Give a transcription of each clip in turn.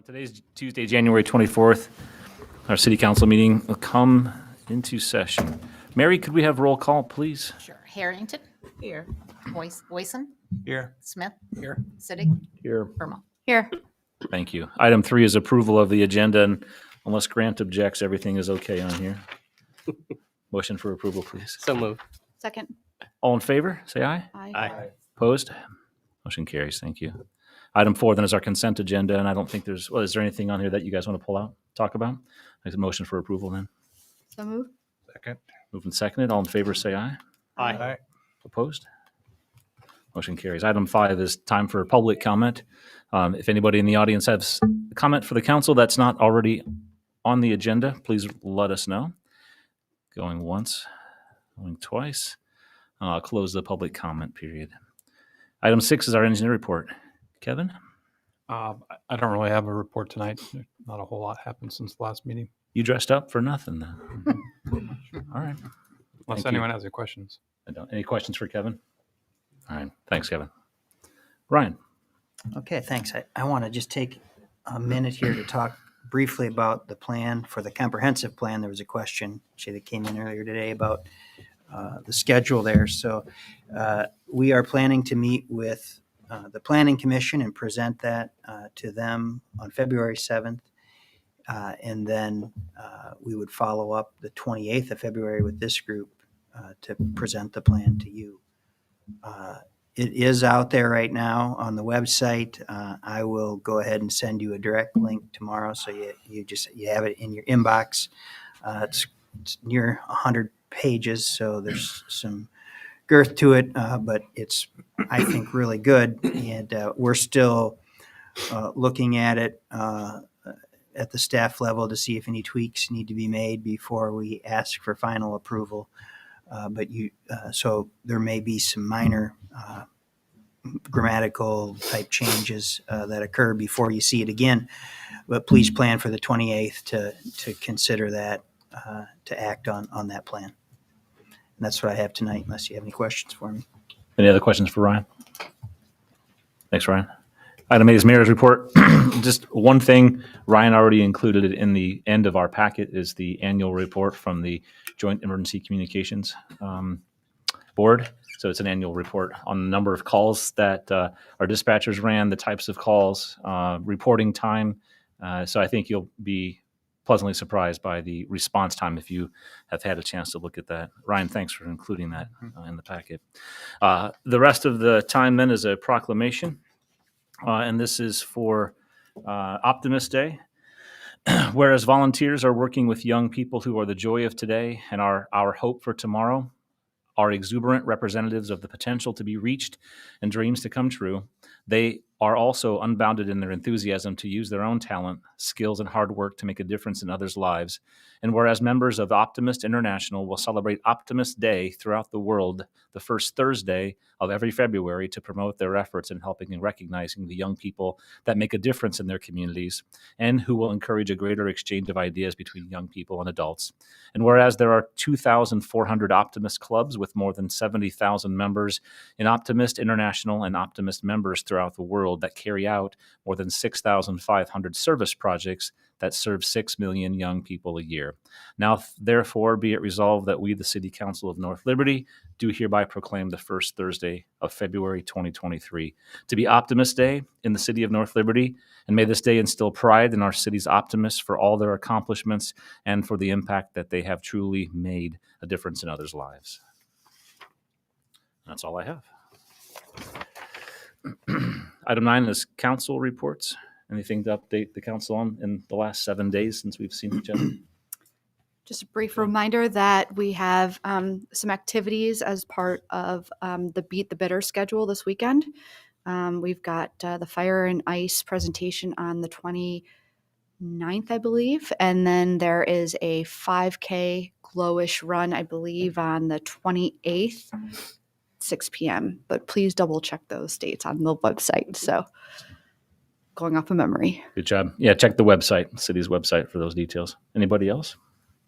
Today's Tuesday, January 24th. Our city council meeting will come into session. Mary, could we have roll call, please? Sure. Harrington. Here. Boyson. Here. Smith. Here. Siddick. Here. Burma. Here. Thank you. Item 3 is approval of the agenda, and unless Grant objects, everything is okay on here. Motion for approval, please. So moved. Second. All in favor, say aye. Aye. Opposed? Motion carries. Thank you. Item 4 then is our consent agenda, and I don't think there's, is there anything on here that you guys want to pull out, talk about? Make a motion for approval then. So moved. Second. Moved and seconded. All in favor, say aye. Aye. Opposed? Motion carries. Item 5 is time for public comment. If anybody in the audience has a comment for the council that's not already on the agenda, please let us know. Going once, going twice. I'll close the public comment period. Item 6 is our engineer report. Kevin? I don't really have a report tonight. Not a whole lot happened since the last meeting, You dressed up for nothing then. All right. unless Thank anyone has any questions. Any questions for Kevin? All right. Thanks, Kevin. Ryan? Okay, thanks. I want to just take a minute here to talk briefly about the plan for the comprehensive plan. There was a question actually that came in earlier today about the schedule there. So we are planning to meet with the Planning Commission and present that to them on February 7th. And then we would follow up the 28th of February with this group to present the plan to you. It is out there right now on the website. I will go ahead and send you a direct link tomorrow, so you have it in your inbox. It's near 100 pages, so there's some girth to it, but it's, I think, really good. And we're still looking at it at the staff level to see if any tweaks need to be made before we ask for final approval. So there may be some minor grammatical type changes that occur before you see it again. But please plan for the 28th to consider that, to act on that plan. And that's what I have tonight, unless you have any questions for me. Any other questions for Ryan? Thanks, Ryan. Item 8 is Mayor's report. Just one thing, Ryan already included it in the end of our packet, is the annual report from the Joint Emergency Communications Board. So it's an annual report on the number of calls that our dispatchers ran, the types of calls, reporting time. So I think you'll be pleasantly surprised by the response time if you have had a chance to look at that. Ryan, thanks for including that in the packet. The rest of the time then is a proclamation. And this is for Optimist Day. Whereas volunteers are working with young people who are the joy of today and are our hope for tomorrow, are exuberant representatives of the potential to be reached and dreams to come true, they are also unbounded in their enthusiasm to use their own talent, skills, and hard work to make a difference in others' lives. And whereas members of Optimist International will celebrate Optimist Day throughout the world the first Thursday of every February to promote their efforts in helping and recognizing the young people that make a difference in their communities, and who will encourage a greater exchange of ideas between young people and adults. And whereas there are 2,400 Optimist clubs with more than 70,000 members in Optimist International and Optimist members throughout the world that carry out more than 6,500 service projects that serve 6 million young people a year. Now, therefore, be it resolved that we, the City Council of North Liberty, do hereby proclaim the first Thursday of February 2023 to be Optimist Day in the City of North Liberty, and may this day instill pride in our city's optimists for all their accomplishments and for the impact that they have truly made a difference in others' lives. That's all I have. Item 9 is council reports. Anything to update the council on in the last 7 days since we've seen each other? Just a brief reminder that we have some activities as part of the Beat the Bitter schedule this weekend. We've got the Fire and Ice presentation on the 29th, I believe. And then there is a 5K glowish run, I believe, on the 28th, 6 p.m. But please double check those dates on the website. So going off of memory. Good job. Yeah, check the website, the city's website, for those details. Anybody else?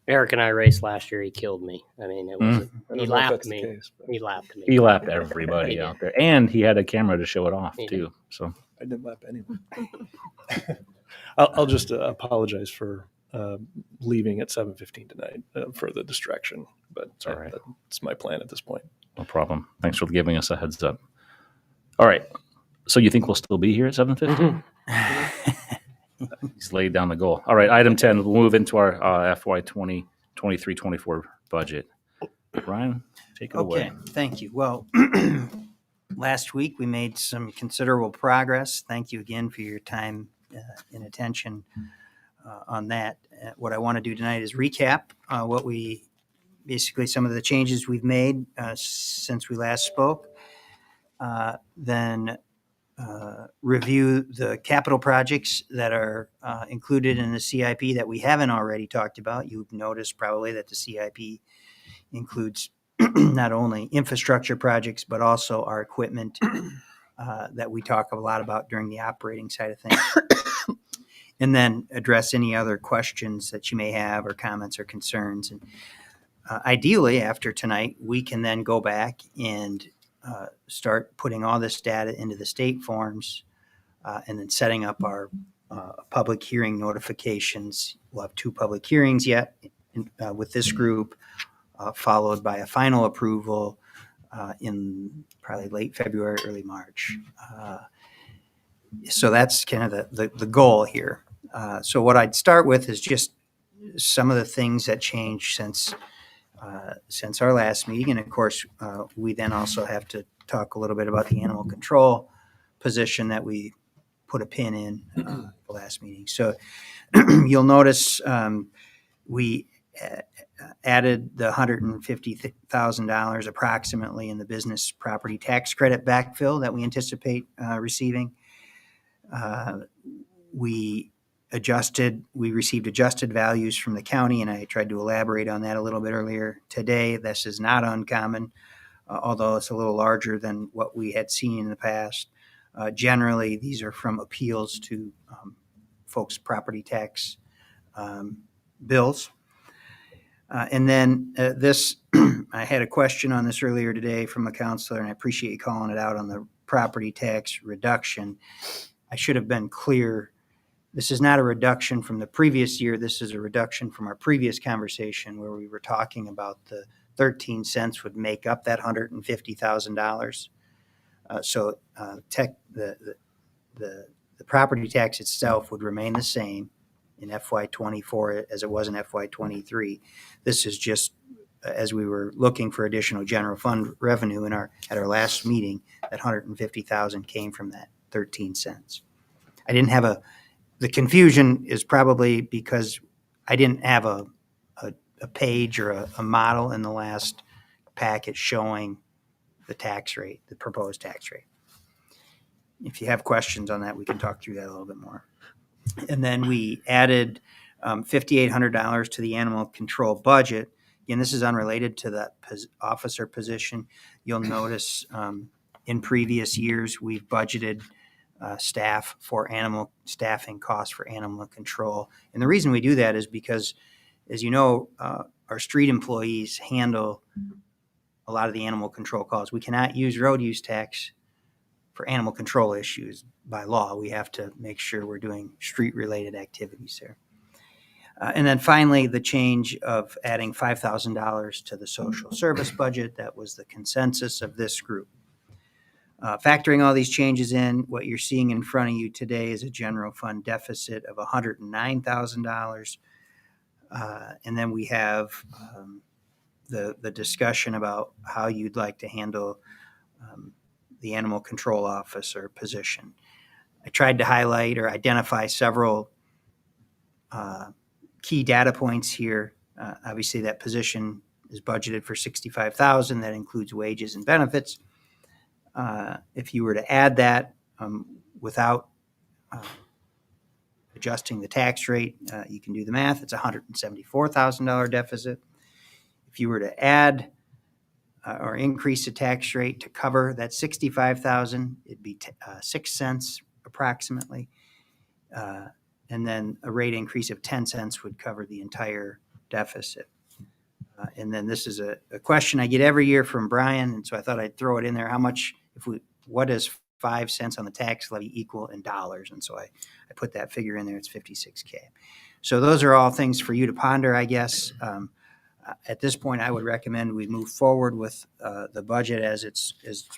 Eric and I raced last year. He killed me. I mean, it was. He lapped me. He lapped me. He lapped everybody out there, and he had a camera to show it off He too. So I didn't lap anyone. I'll just apologize for leaving at 7:15 tonight for the distraction, but all right. that's my plan at this point. No problem. Thanks for giving us a heads up. All right. So you think we'll still be here at 7:15? He's laid down the goal. All right. Item 10, we'll move into our FY 2023-24 budget. Ryan, take it Okay, away. thank you. Well, last week we made some considerable progress. Thank you again for your time and attention on that. What I want to do tonight is recap some of the changes we've made since we last spoke. Then review the capital projects that are included in the CIP that we haven't already talked about. You've noticed probably that the CIP includes not only infrastructure projects, but also our equipment that we talk a lot about during the operating side of things. And then address any other questions that you may have or comments or concerns. And ideally, after tonight, we can then go back and start putting all this data into the state forms and then setting up our public hearing notifications. We'll have 2 public hearings yet with this group, followed by a final approval in probably late February, early March. So that's kind of the goal here. So what I'd start with is just some of the things that changed since our last meeting. And of course, we then also have to talk a little bit about the animal control position that we put a pin in the last meeting. So you'll notice we added the $150,000 approximately in the business property tax credit backfill that we anticipate receiving. We received adjusted values from the county, and I tried to elaborate on that a little bit earlier today. This is not uncommon, although it's a little larger than what we had seen in the past. Generally, these are from appeals to folks' property tax bills. And then this, I had a question on this earlier today from a counselor, and I appreciate you calling it out on the property tax reduction. I should have been clear. This is not a reduction from the previous year. This is a reduction from our previous conversation where we were talking about the 13 cents would make up that $150,000. So the property tax itself would remain the same in FY24 as it was in FY23. This is just as we were looking for additional general fund revenue at our last meeting, that $150,000 came from that 13 cents. I didn't have the confusion is probably because I didn't have a page or a model in the last packet showing the tax rate, the proposed tax rate. If you have questions on that, we can talk through that a little bit more. And then we added $5,800 to the animal control budget. Again, this is unrelated to that officer position. You'll notice in previous years, we've budgeted staffing costs for animal control. And the reason we do that is because, as you know, our street employees handle a lot of the animal control calls. We cannot use road use tax for animal control issues by law. We have to make sure we're doing street-related activities there. And then finally, the change of adding $5,000 to the social service budget. That was the consensus of this group. Factoring all these changes in, what you're seeing in front of you today is a general fund deficit of $109,000. And then we have the discussion about how you'd like to handle the animal control officer position. I tried to highlight or identify several key data points here. Obviously, that position is budgeted for $65,000. That includes wages and benefits. If you were to add that without adjusting the tax rate, you can do the math. It's a $174,000 deficit. If you were to add or increase the tax rate to cover that $65,000, it'd be 6 cents approximately. And then a rate increase of 10 cents would cover the entire deficit. And then this is a question I get every year from Brian, and so I thought I'd throw it in there. What does 5 cents on the tax levy equal in dollars? And so I put that figure in there. It's $56K. So those are all things for you to ponder, I guess. At this point, I would recommend we move forward with the budget as it's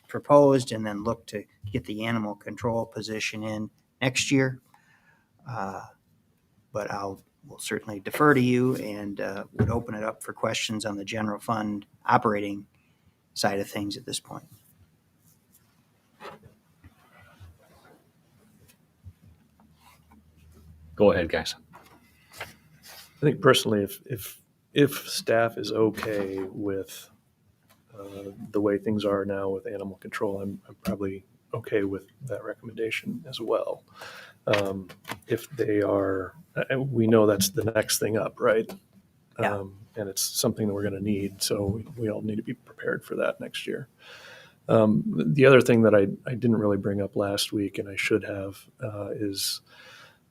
proposed, and then look to get the animal control position in next year. But we'll certainly defer to you, and would open it up for questions on the general fund operating side of things at this point. Go ahead, guys. I think personally, if staff is okay with the way things are now with animal control, I'm probably okay with that recommendation as well. If they are, we know that's the next thing up, right? Yeah. And it's something that we're going to need, so we all need to be prepared for that next year. The other thing that I didn't really bring up last week, and I should have, is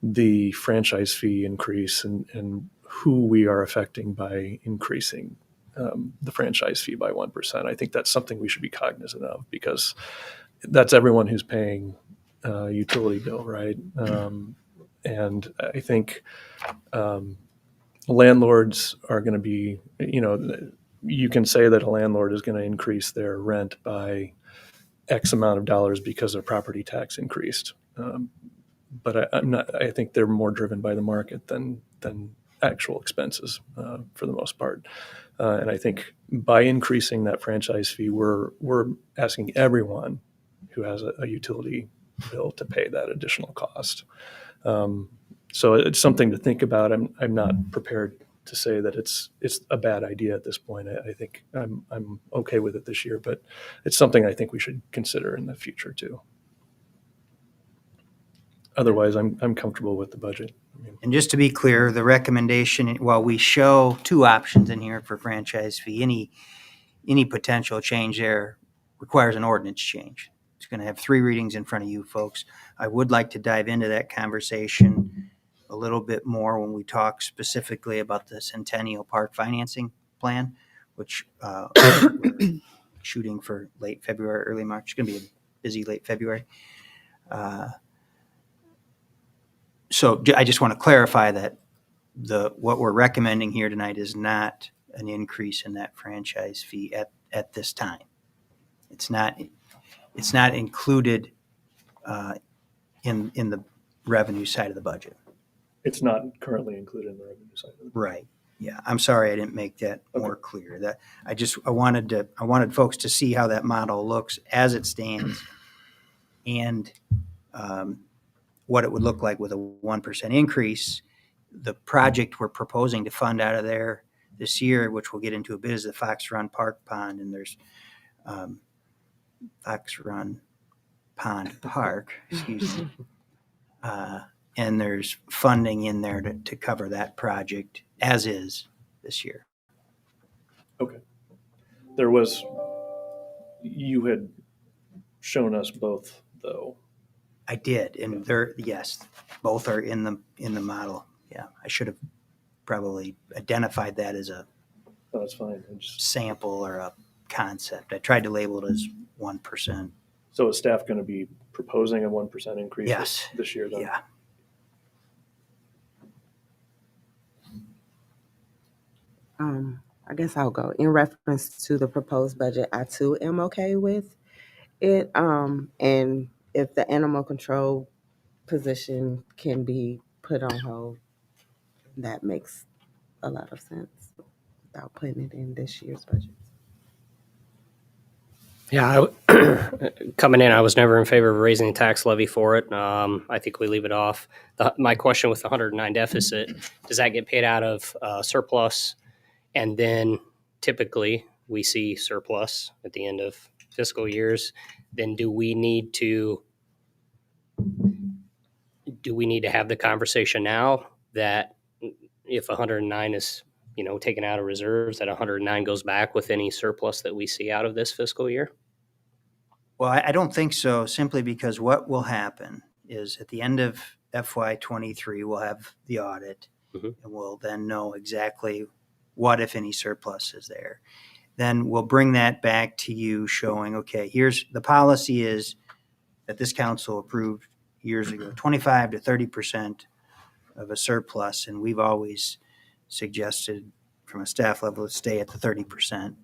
the franchise fee increase and who we are affecting by increasing the franchise fee by 1%. I think that's something we should be cognizant of, because that's everyone who's paying utility bill, right? And I think landlords are going to be, you can say that a landlord is going to increase their rent by X amount of dollars because their property tax increased. But I think they're more driven by the market than actual expenses for the most part. And I think by increasing that franchise fee, we're asking everyone who has a utility bill to pay that additional cost. So it's something to think about. I'm not prepared to say that it's a bad idea at this point. I think I'm okay with it this year, but it's something I think we should consider in the future too. Otherwise, I'm comfortable with the budget. And just to be clear, the recommendation, while we show two options in here for franchise fee, any potential change there requires an ordinance change. It's going to have 3 readings in front of you folks. I would like to dive into that conversation a little bit more when we talk specifically about the Centennial Park financing plan, which we're shooting for late February, early March. It's going to be a busy late February. So I just want to clarify that what we're recommending here tonight is not an increase in that franchise fee at this time. It's not included in the revenue side of the budget. It's not currently included in the revenue side of the budget. Right. Yeah. I'm sorry I didn't make that more clear. That I wanted folks to see how that model looks as it stands, and what it would look like with a 1% increase. The project we're proposing to fund out of there this year, which we'll get into a bit, is the Fox Run Park Pond, and there's Fox Run Pond Park, excuse me. And there's funding in there to cover that project as is this year. Okay. You had shown us both, though. I did, and yes, both are in the model. Yeah, I should have probably identified that as a That's fine. sample or a concept. I tried to label it as 1%. So is staff going to be proposing a 1% increase Yes. this year then? Yeah. I guess I'll go. In reference to the proposed budget, I too am okay with it. And if the animal control position can be put on hold, that makes a lot of sense without putting it in this year's budget. Yeah, coming in, I was never in favor of raising the tax levy for it. I think we leave it off. My question with the 109 deficit, does that get paid out of surplus? And then typically we see surplus at the end of fiscal years. Then do we need to have the conversation now that if 109 is taken out of reserves, that 109 goes back with any surplus that we see out of this fiscal year? Well, I don't think so, simply because what will happen is at the end of FY23, we'll have the audit, and we'll then know exactly what, if any, surplus is there. Then we'll bring that back to you showing, okay, here's the policy is that this council approved years ago, 25 to 30% of a surplus, and we've always suggested from a staff level to stay at the 30%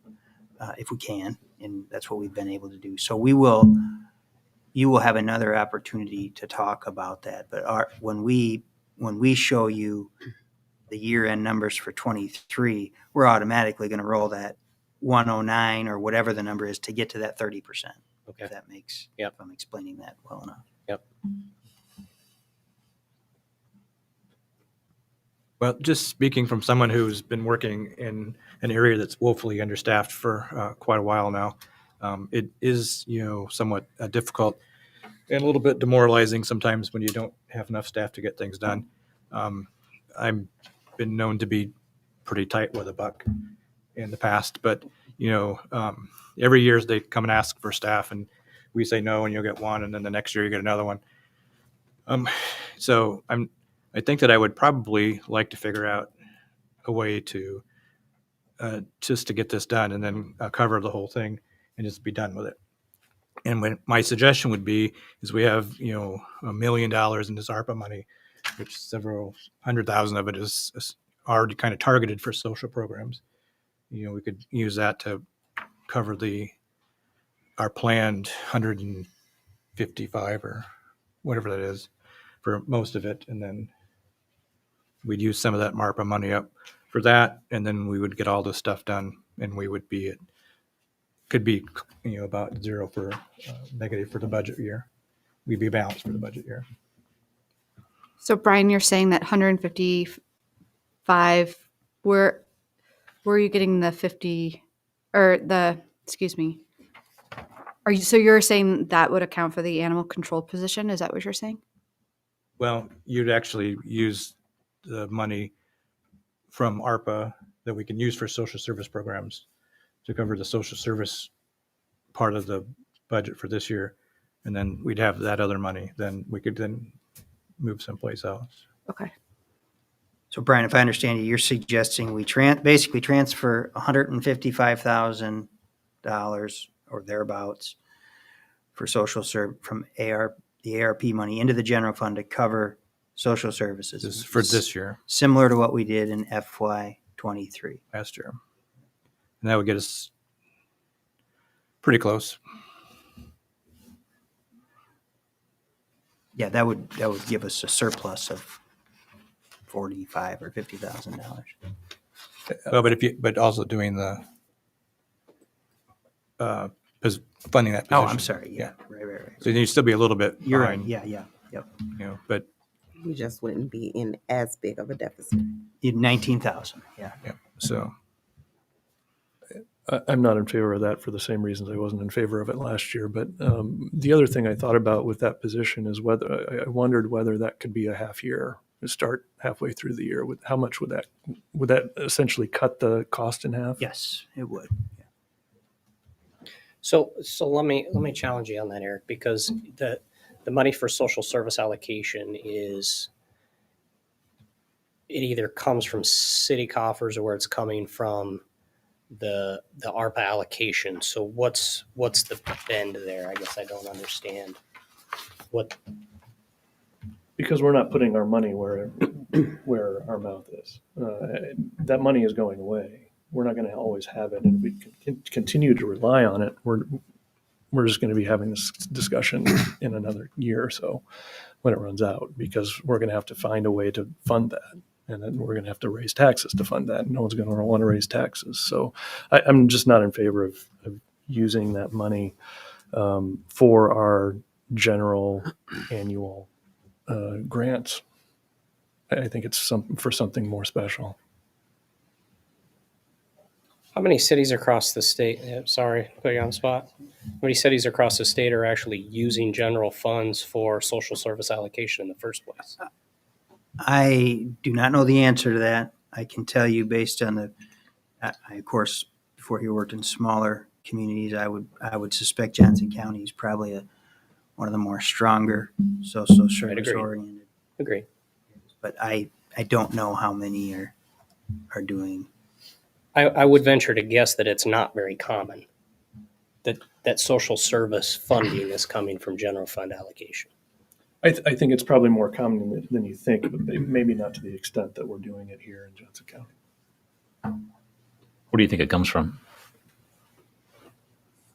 if we can, and that's what we've been able to do. So you will have another opportunity to talk about that. But when we show you the year-end numbers for 23, we're automatically going to roll that 109 or whatever the number is to get to that 30%. Okay. If that makes, Yep. if I'm explaining that well enough. Yep. Well, just speaking from someone who's been working in an area that's woefully understaffed for quite a while now, it is, somewhat difficult and a little bit demoralizing sometimes when you don't have enough staff to get things done. I've been known to be pretty tight with a buck in the past, but every year they come and ask for staff, and we say no, and you'll get one, and then the next year you get another one. So I think that I would probably like to figure out a way to just to get this done, and then cover the whole thing and just be done with it. And my suggestion would be is we have $1 million in this ARPA money, which several $100,000 of it is already kind of targeted for social programs. We could use that to cover our planned 155 or whatever that is for most of it, and then we'd use some of that ARPA money up for that, and then we would get all this stuff done, and we would be could be about zero for negative for the budget year. We'd be balanced for the budget year. So Brian, you're saying that 155, where are you getting the 50 or excuse me. So you're saying that would account for the animal control position? Is that what you're saying? Well, you'd actually use the money from ARPA that we can use for social service programs to cover the social service part of the budget for this year. And then we'd have that other money. Then we could then move someplace else. Okay. So Brian, if I understand you, you're suggesting we basically transfer $155,000 or thereabouts for social service from the ARP money into the general fund to cover social services. This is for this year, Similar to what we did in FY23. last year. And that would get us pretty close. Yeah, that would give us a surplus of $45,000 or $50,000. Well, but also doing the funding that position. Oh, I'm sorry. Yeah. Right. So you'd still be a little bit You're right. behind. Yeah. Yep. But We just wouldn't be in as big of a deficit. 19,000. Yeah. so I'm not in favor of that for the same reasons I wasn't in favor of it last year. But the other thing I thought about with that position is I wondered whether that could be a half year, start halfway through the year. How much would that essentially cut the cost in half? Yes, it would. So let me challenge you on that, Eric, because the money for social service allocation it either comes from city coffers or where it's coming from the ARPA allocation. So what's the bend there? I guess I don't understand what. Because we're not putting our money where our mouth is. That money is going away. We're not going to always have it, and if we can continue to rely on it, we're just going to be having this discussion in another year or so when it runs out, because we're going to have to find a way to fund that, and then we're going to have to raise taxes to fund that. No one's going to want to raise taxes, so I'm just not in favor of using that money for our general annual grants. I think it's for something more special. How many cities across the state? Sorry, put you on the spot. How many cities across the state are actually using general funds for social service allocation in the first place? I do not know the answer to that. I can tell you based on I of course, before he worked in smaller communities, I would suspect Johnson County is probably one of the more stronger social service oriented. Agree. But I don't know how many are doing. I would venture to guess that it's not very common. that social service funding is coming from general fund allocation. I think it's probably more common than you think, but maybe not to the extent that we're doing it here in Johnson County. Where do you think it comes from?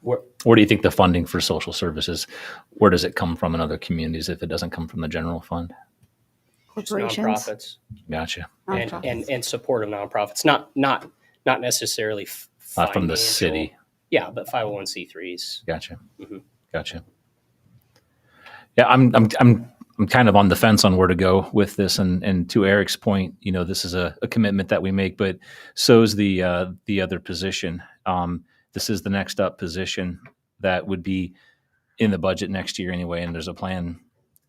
Where, Where do you think the funding for social services, where does it come from in other communities if it doesn't come from the general fund? just Corporations. nonprofits Gotcha. and support of nonprofits, not necessarily Not from the financial- city. Yeah, but 501c3s. Gotcha. Mhm. Gotcha. Yeah, I'm kind of on the fence on where to go with this. And to Eric's point, this is a commitment that we make, but so's the other position. This is the next up position that would be in the budget next year anyway, and there's a plan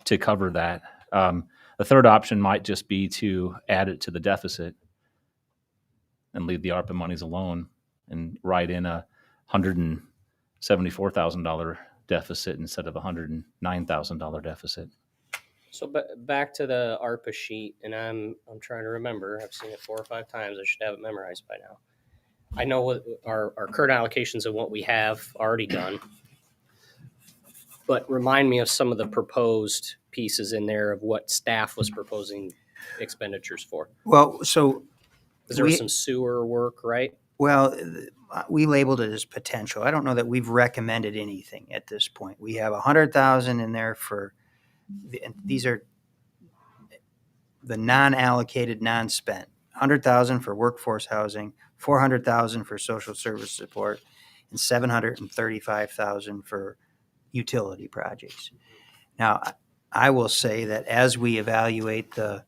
to cover that. The third option might just be to add it to the deficit and leave the ARPA monies alone and write in a $174,000 deficit instead of a $109,000 deficit. So back to the ARPA sheet, and I'm trying to remember. I've seen it 4 or 5 times. I should have it memorized by now. I know what our current allocations and what we have already done, but remind me of some of the proposed pieces in there of what staff was proposing expenditures for. Well, so Because there was We- some sewer work, right? Well, we labeled it as potential. I don't know that we've recommended anything at this point. We have 100,000 in there for, and these are the non-allocated, non-spent. 100,000 for workforce housing, 400,000 for social service support, and 735,000 for utility projects. Now, I will say that as we evaluate the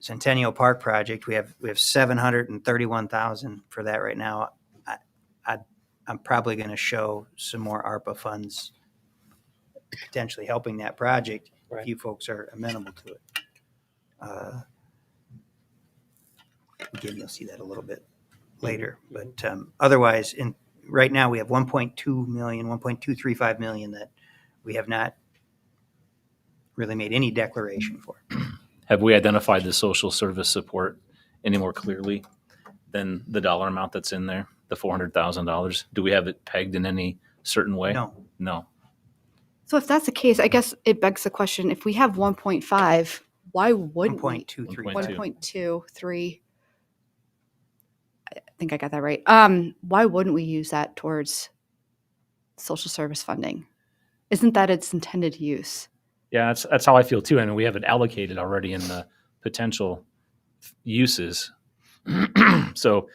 Centennial Park project, we have 731,000 for that right now. I'm probably going to show some more ARPA funds potentially helping that project Right. if you folks are amenable to it. Again, you'll see that a little bit later, but otherwise, right now we have 1.2 million, 1.235 million that we have not really made any declaration for. Have we identified the social service support any more clearly than the dollar amount that's in there, the $400,000? Do we have it pegged in any certain way? No. So if that's the case, I guess it begs the question, if we have 1.5, why wouldn't we? 1.235. 1.23. I think I got that right. Why wouldn't we use that towards social service funding? Isn't that its intended use? Yeah, that's how I feel too. And we have it allocated already in the potential uses. So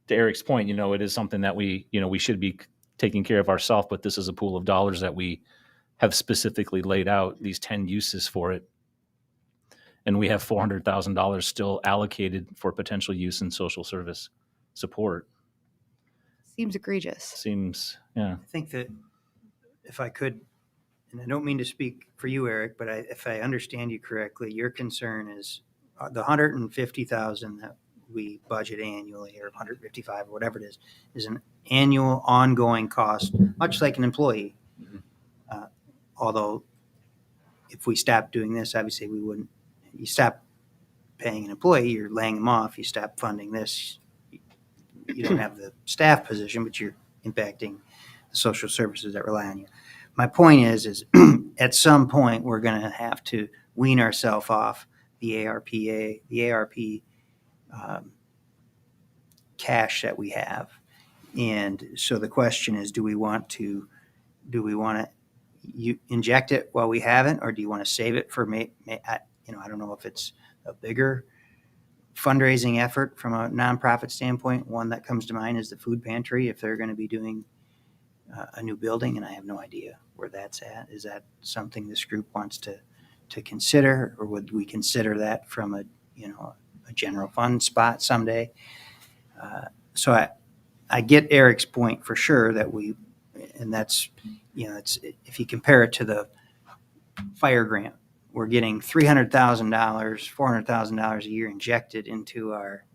to Eric's point, it is something that we should be taking care of ourselves, but this is a pool of dollars that we have specifically laid out these 10 uses for it. And we have $400,000 still allocated for potential use in social service support. Seems egregious. Seems, yeah. I think that if I could, and I don't mean to speak for you, Eric, but if I understand you correctly, your concern is the 150,000 that we budget annually, or 155, or whatever it is an annual ongoing cost, much like an employee. Although, if we stop doing this, obviously we wouldn't. You stop paying an employee, you're laying them off. You stop funding this, you don't have the staff position, but you're impacting the social services that rely on you. My point is at some point we're going to have to wean ourselves off the ARP cash that we have, and so the question is, do we want to inject it while we haven't, or do you want to save it for I don't know if it's a bigger fundraising effort from a nonprofit standpoint. One that comes to mind is the food pantry, if they're going to be doing a new building, and I have no idea where that's at. Is that something this group wants to consider, or would we consider that from a general fund spot someday? So I get Eric's point for sure that and that's it's, if you compare it to the fire grant, we're getting $300,000, $400,000 a year injected into our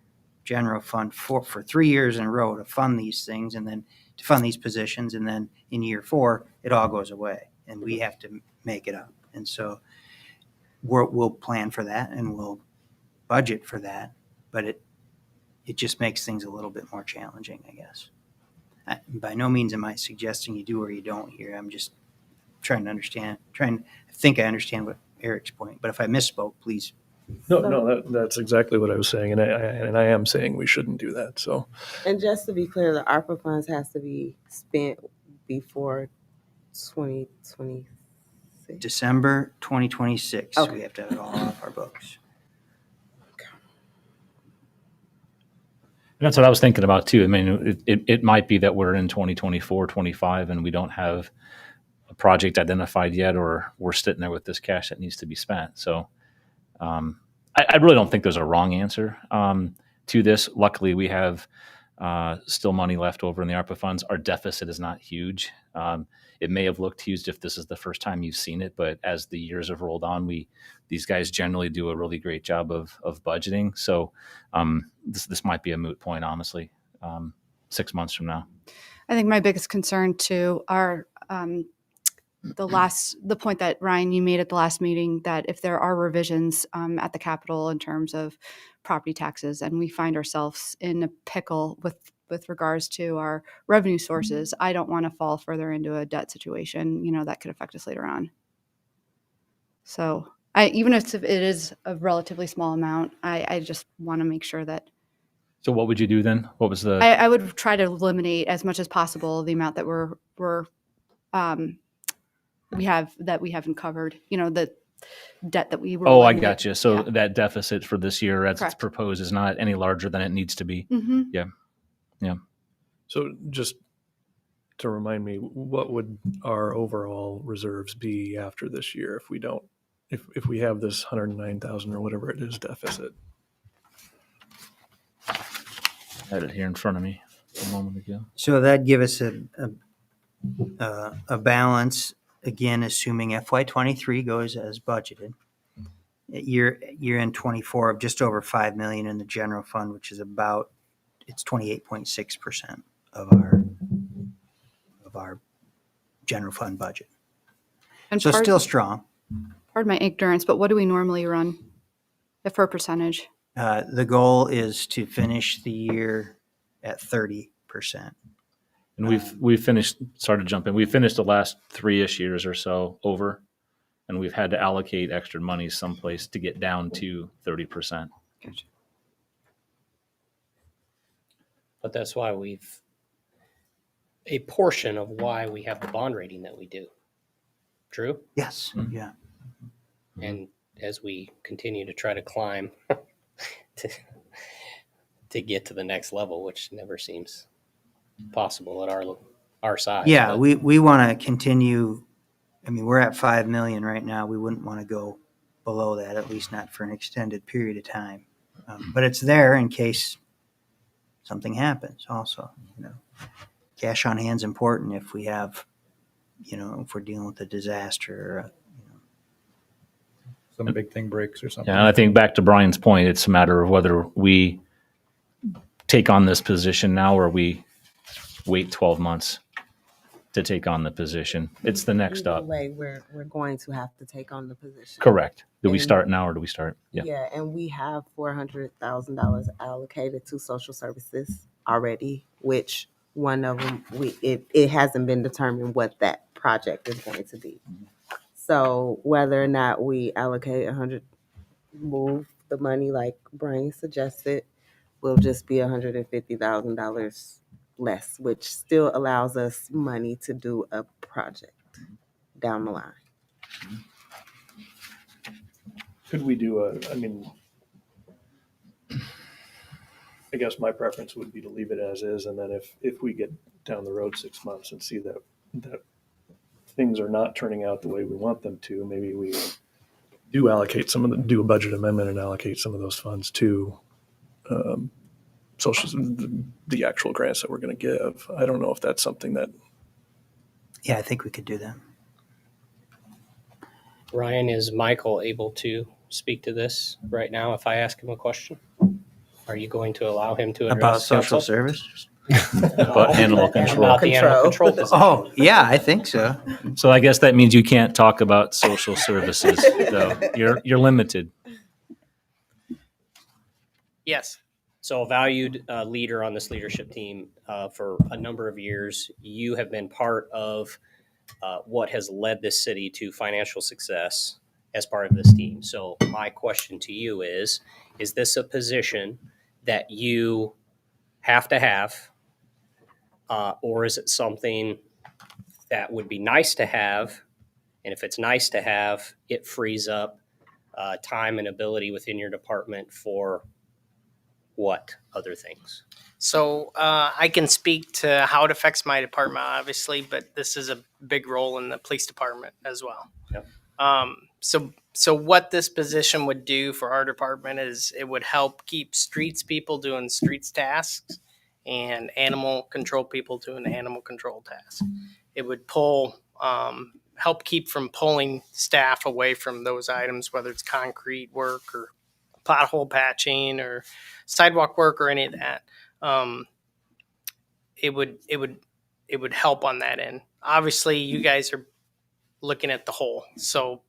general fund for 3 years in a row to fund these things, and then to fund these positions, and then in year 4 it all goes away and we have to make it up. And so we'll plan for that and we'll budget for that, but it just makes things a little bit more challenging, I guess. By no means am I suggesting you do or you don't here. I'm just trying to understand, I think I understand what Eric's point, but if I misspoke, please. No, that's exactly what I was saying, and I am saying we shouldn't do that, so. And just to be clear, the ARPA funds has to be spent before 2026. December 2026, Okay. we have to have it all off our books. That's what I was thinking about too. I mean, it might be that we're in 2024, 25, and we don't have a project identified yet, or we're sitting there with this cash that needs to be spent. So I really don't think there's a wrong answer to this. Luckily, we have still money left over in the ARPA funds. Our deficit is not huge. It may have looked huge if this is the first time you've seen it, but as the years have rolled on, these guys generally do a really great job of budgeting. So this might be a moot point, honestly, 6 months from now. I think my biggest concern too are the point that Ryan, you made at the last meeting, that if there are revisions at the Capitol in terms of property taxes, and we find ourselves in a pickle with regards to our revenue sources, I don't want to fall further into a debt situation, that could affect us later on. So even if it is a relatively small amount, I just want to make sure that So what would you do then? What was the? I would try to eliminate as much as possible the amount that we haven't covered. The debt that we were. Oh, I got you. So that deficit for this year, as Correct. it's proposed, is not any larger than it needs to be. Mm-hmm. So just to remind me, what would our overall reserves be after this year if we don't, if we have this 109,000 or whatever it is deficit? I had it here in front of me a moment ago. So that'd give us a balance, again, assuming FY23 goes as budgeted. Year end 24 of just over 5 million in the general fund, which is it's 28.6% of our general fund budget. And So still strong. pardon my ignorance, but what do we normally run for a percentage? The goal is to finish the year at 30%. And we've finished. Sorry to jump in. We've finished the last 3-ish years or so over, and we've had to allocate extra money someplace to get down to 30%. Gotcha. But that's why a portion of why we have the bond rating that we do. True? Yes, Mhm. yeah. And as we continue to try to climb to get to the next level, which never seems possible at our size. Yeah, but we want to continue. I mean, we're at 5 million right now. We wouldn't want to go below that, at least not for an extended period of time. But it's there in case something happens also. Cash on hand's important if we have, if we're dealing with a disaster. Some big thing breaks or something. Yeah, and I think back to Brian's point, it's a matter of whether we take on this position now or we wait 12 months to take on the position. It's the next Either up. way, we're going to have to take on the position. Correct. Do we And- start now or do we start? Yeah. Yeah, and we have $400,000 allocated to social services already, which one of them it hasn't been determined what that project is going to be. So whether or not we allocate move the money like Brian suggested, will just be $150,000 less, which still allows us money to do a project down the line. Could we do I guess my preference would be to leave it as is, and then if we get down the road 6 months and see that things are not turning out the way we want them to, maybe we do allocate do a budget amendment and allocate some of those funds to the actual grants that we're going to give. I don't know if that's something that. Yeah, I think we could do that. Ryan, is Michael able to speak to this right now if I ask him a question? Are you going to allow him to address About social council? service? But animal control. About the animal control position. Oh, yeah, I think so. So I guess that means you can't talk about social services, though. You're limited. Yes. So a valued leader on this leadership team for a number of years. You have been part of what has led this city to financial success as part of this team. So my question to you is this a position that you have to have, or is it something that would be nice to have? And if it's nice to have, it frees up time and ability within your department for what other things? So I can speak to how it affects my department, obviously, but this is a big role in the police department as well. Yep. So what this position would do for our department is it would help keep streets people doing streets tasks and animal control people doing animal control tasks. It would help keep from pulling staff away from those items, whether it's concrete work or pothole patching or sidewalk work or any of that. It would help on that end. Obviously, you guys are looking at the whole, so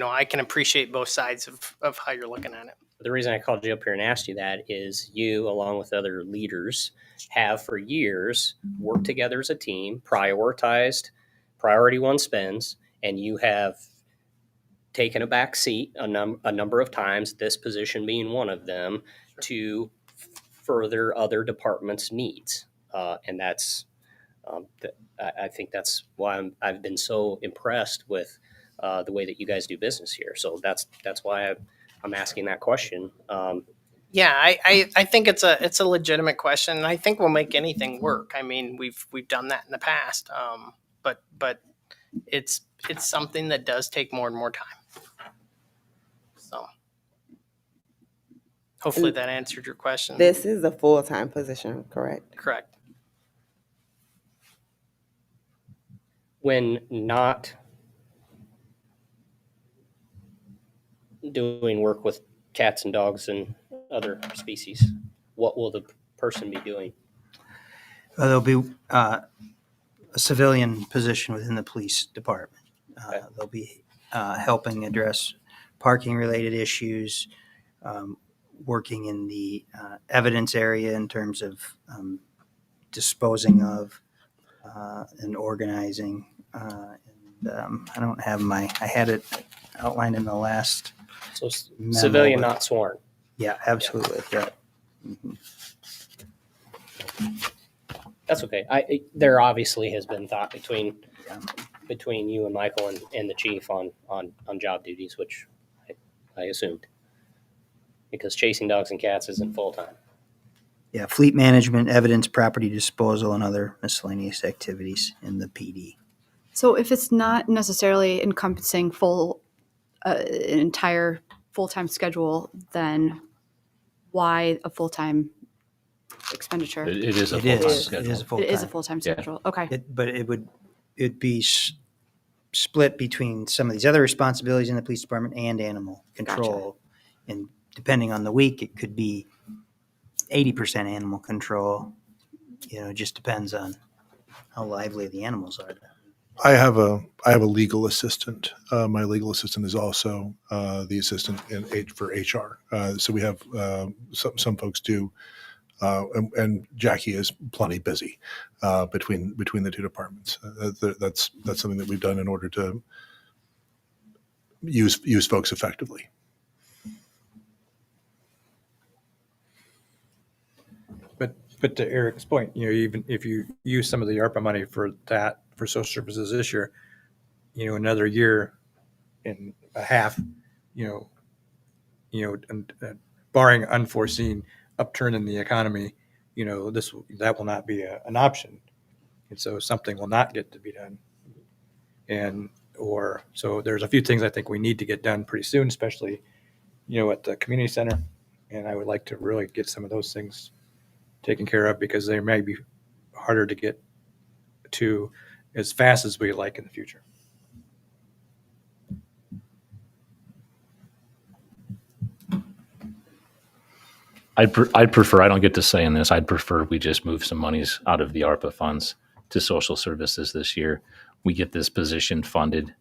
I can appreciate both sides of how you're looking at it. The reason I called you up here and asked you that is you, along with other leaders, have for years worked together as a team, prioritized priority one spends, and you have taken a back seat a number of times, this position being one of them, to further other departments' needs. And that's, I think that's why I've been so impressed with the way that you guys do business here. So that's why I'm asking that question. Yeah, I think it's a legitimate question, and I think we'll make anything work. I mean, we've done that in the past, but it's something that does take more and more time. So hopefully that answered your question. This is a full-time position, correct? Correct. When not doing work with cats and dogs and other species, what will the person be doing? There'll be a civilian position within the police department. They'll be helping address parking-related issues, working in the evidence area in terms of disposing of and organizing. I don't have I had it outlined in the last. So memo, civilian, but- not sworn. Yeah, absolutely. Yeah. That's okay. There obviously has been thought between you and Michael and the chief on job duties, which I assumed, because chasing dogs and cats isn't full time. Yeah, fleet management, evidence, property disposal, and other miscellaneous activities in the PD. So if it's not necessarily encompassing an entire full-time schedule, then why a full-time expenditure? It is a It full-time is. schedule. It is a full-time. It is a full-time Yeah. schedule. Okay. But it'd be split between some of these other responsibilities in the police department and animal control. And depending on the week, it could be 80% animal control. It just depends on how lively the animals are. I have a legal assistant. My legal assistant is also the assistant for HR. So we have some folks do, and Jackie is plenty busy between the two departments. That's something that we've done in order to use folks effectively. But to Eric's point, even if you use some of the ARPA money for social services this year, another year and a half, and barring unforeseen upturn in the economy, that will not be an option, and so something will not get to be done, so there's a few things I think we need to get done pretty soon, especially at the community center, and I would like to really get some of those things taken care of, because they may be harder to get to as fast as we like in the future. I'd prefer, I don't get to say in this, I'd prefer we just move some monies out of the ARPA funds to social services this year. We get this position funded.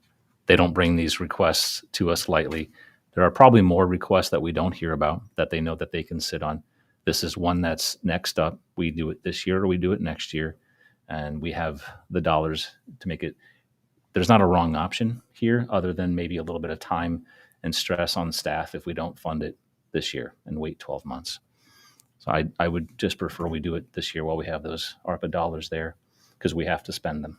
They don't bring these requests to us lightly. There are probably more requests that we don't hear about that they know that they can sit on. This is one that's next up. We do it this year or we do it next year, and we have the dollars to make it. There's not a wrong option here other than maybe a little bit of time and stress on staff if we don't fund it this year and wait 12 months. So I would just prefer we do it this year while we have those ARPA dollars there, because we have to spend them.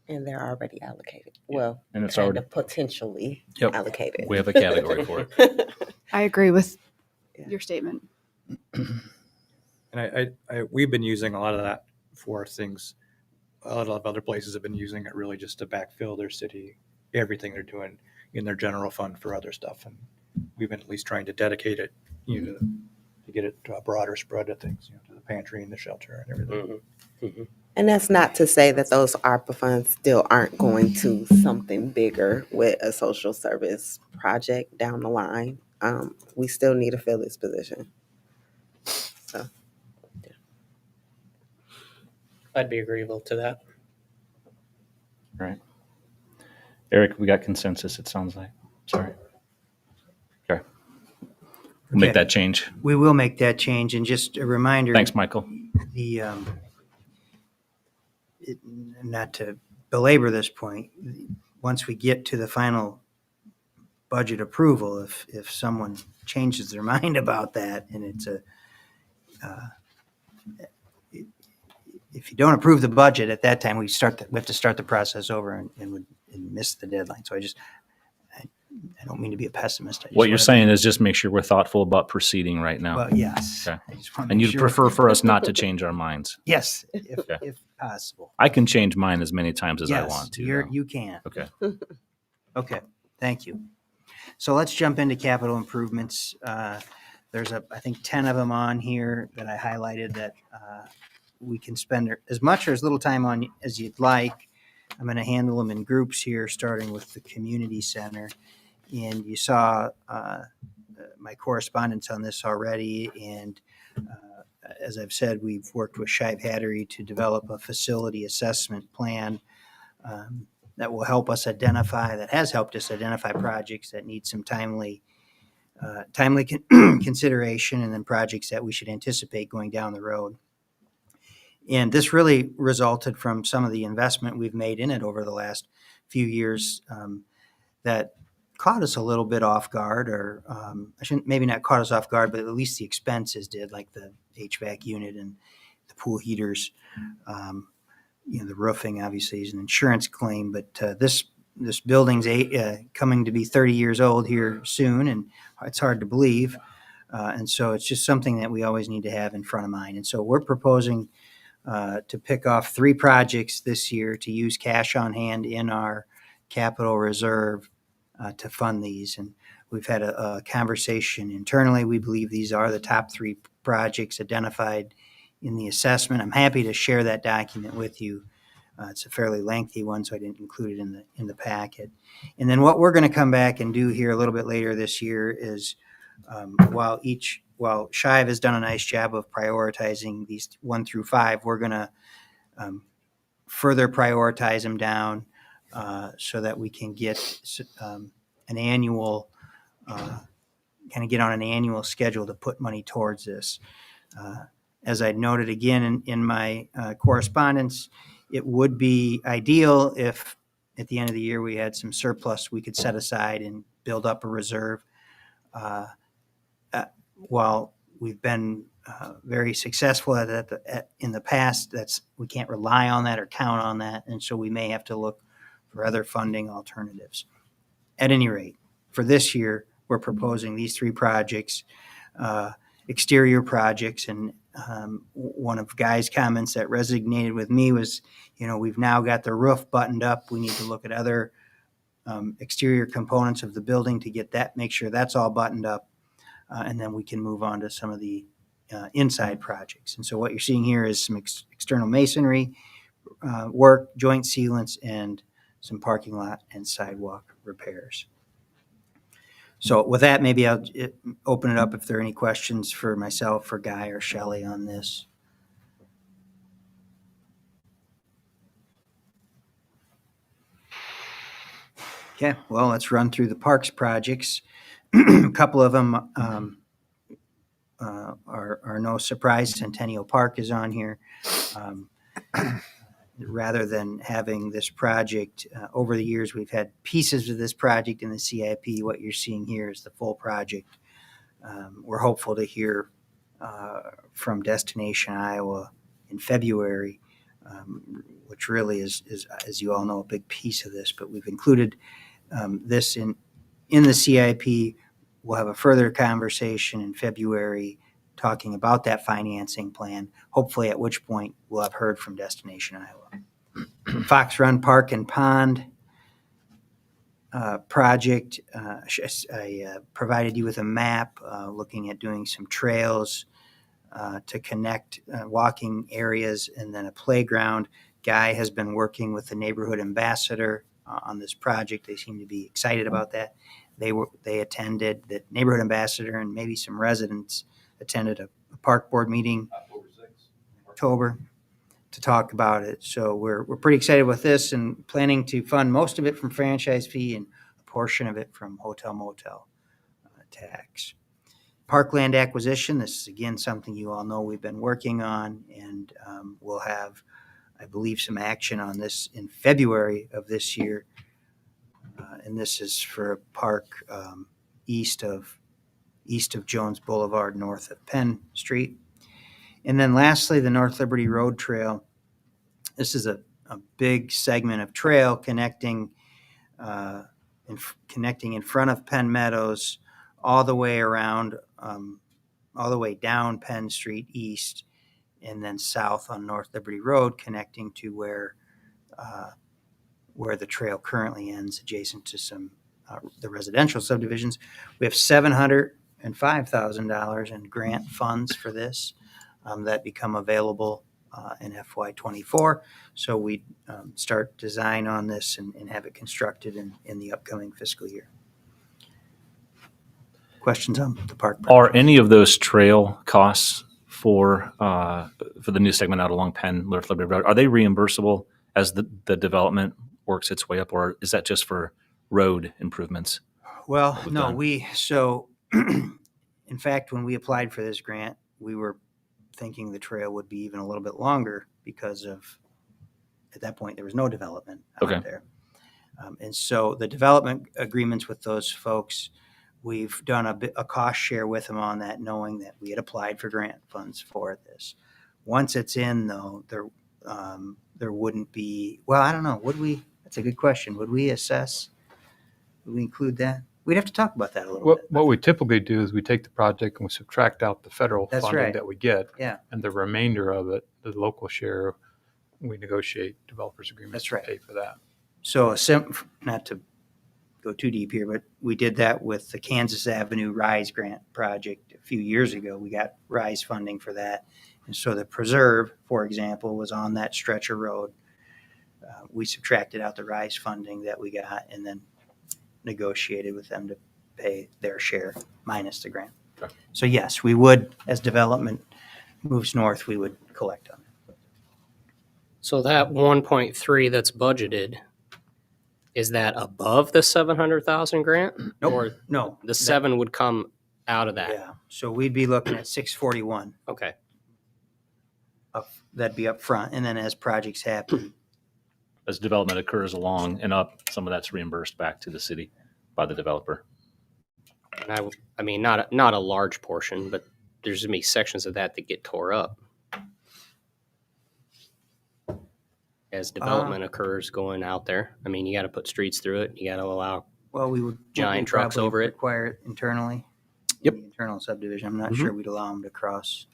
And they're already allocated. Well, And it's kind already of potentially Yep. allocated. We have a category for it. I agree with Yeah. your statement. And we've been using a lot of that for things. A lot of other places have been using it really just to backfill their city, everything they're doing in their general fund for other stuff. And we've been at least trying to dedicate it, to get it to a broader spread of things, to the pantry and the shelter and everything. Mm-hmm. And that's not to say that those ARPA funds still aren't going to something bigger with a social service project down the line. We still need to fill this position. So, I'd be agreeable to that. Right. Eric, we got consensus, it sounds like. Sorry. Okay. We'll make Okay. that change. We will make that change. And just a reminder, Thanks, Michael. the not to belabor this point, once we get to the final budget approval, if someone changes their mind about that and it's if you don't approve the budget at that time, we have to start the process over and would miss the deadline. So I don't mean to be a pessimist. I just What you're wanna- saying is just make sure we're thoughtful about proceeding right now. Well, yes. Okay. I just wanna And make you'd sure- prefer for us not to change our minds. Yes, if, Okay. if possible. I can change mine as many times as I Yes, want to. though. you can. Okay. Okay, thank you. So let's jump into capital improvements. There's I think 10 of them on here that I highlighted that we can spend as much or as little time on as you'd like. I'm going to handle them in groups here, starting with the community center. And you saw my correspondence on this already. And as I've said, we've worked with Shive Hattery to develop a facility assessment plan that will help us identify, that has helped us identify projects that need some timely consideration, and then projects that we should anticipate going down the road. And this really resulted from some of the investment we've made in it over the last few years that caught us a little bit off guard, or maybe not caught us off guard, but at least the expenses did, like the HVAC unit and the pool heaters. The roofing obviously is an insurance claim, but this building's coming to be 30 years old here soon, and it's hard to believe. And so it's just something that we always need to have in front of mind. And so we're proposing to pick off 3 projects this year to use cash on hand in our capital reserve to fund these. And we've had a conversation internally. We believe these are the top 3 projects identified in the assessment. I'm happy to share that document with you. It's a fairly lengthy one, so I didn't include it in the packet. And then what we're going to come back and do here a little bit later this year is while Shive has done a nice job of prioritizing these 1 through 5, we're going to further prioritize them down so that we can get an annual, get on an annual schedule to put money towards this. As I noted again in my correspondence, it would be ideal if at the end of the year we had some surplus we could set aside and build up a reserve. While we've been very successful at that in the past, we can't rely on that or count on that, and so we may have to look for other funding alternatives. At any rate, for this year, we're proposing these 3 projects, exterior projects, and one of Guy's comments that resonated with me was, we've now got the roof buttoned up. We need to look at other exterior components of the building to make sure that's all buttoned up. And then we can move on to some of the inside projects. And so what you're seeing here is some external masonry work, joint sealants, and some parking lot and sidewalk repairs. So with that, maybe I'll open it up if there are any questions for myself, for Guy, or Shelley on this. Okay, well, let's run through the parks projects. A couple of them are no surprise. Centennial Park is on here. Rather than having this project, over the years, we've had pieces of this project in the CIP. What you're seeing here is the full project. We're hopeful to hear from Destination Iowa in February, which really is, as you all know, a big piece of this, but we've included this in the CIP. We'll have a further conversation in February talking about that financing plan, hopefully at which point we'll have heard from Destination Iowa. Fox Run Park and Pond project, I provided you with a map looking at doing some trails to connect walking areas and then a playground. Guy has been working with the neighborhood ambassador on this project. They seem to be excited about that. They attended, the neighborhood ambassador and maybe some residents attended a park board meeting October to talk about it. So we're pretty excited with this and planning to fund most of it from franchise fee and a portion of it from hotel motel tax. Parkland acquisition, this is again something you all know we've been working on, and we'll have, I believe, some action on this in February of this year. And this is for a park east of Jones Boulevard, north of Penn Street. And then lastly, the North Liberty Road Trail. This is a big segment of trail connecting in front of Penn Meadows all the way around, all the way down Penn Street east, and then south on North Liberty Road, connecting to where the trail currently ends, adjacent to some the residential subdivisions. We have $705,000 in grant funds for this that become available in FY24. So we start design on this and have it constructed in the upcoming fiscal year. Questions on the park project? Are any of those trail costs for the new segment out along Penn, North Liberty Road, are they reimbursable as the development works its way up, or is that just for road improvements? Well, no, done? in fact, when we applied for this grant, we were thinking the trail would be even a little bit longer because of, at that point, there was no development out there. And so the development agreements with those folks, we've done a cost share with them on that, knowing that we had applied for grant funds for this. Once it's in, though, there wouldn't be, well, I don't know, would we? That's a good question. Would we assess? Would we include that? We'd have to talk about that a little bit. What we typically do is we take the project and we subtract out the federal That's funding right. that we get. Yeah. And the remainder of it, the local share, we negotiate developers agreements That's to right. pay for that. So not to go too deep here, but we did that with the Kansas Avenue RISE grant project a few years ago. We got RISE funding for that. And so the preserve, for example, was on that stretch of road. We subtracted out the RISE funding that we got and then negotiated with them to pay their share minus the grant. Okay. So yes, we would, as development moves north, we would collect on it. So that 1.3 that's budgeted, is that above the 700,000 grant? Nope. Or No. the 7 would come out of that? Yeah. So we'd be looking at 641. Okay. That'd be up front. And then as projects happen, As development occurs along and up, some of that's reimbursed back to the city by the developer. And I mean, not a large portion, but there's gonna be sections of that get tore up as development occurs going out there. I mean, you got to put streets through it. You got to allow. well, we would Giant we'd trucks probably over it. require it internally. Yep. The internal subdivision. I'm not sure we'd allow them to cross.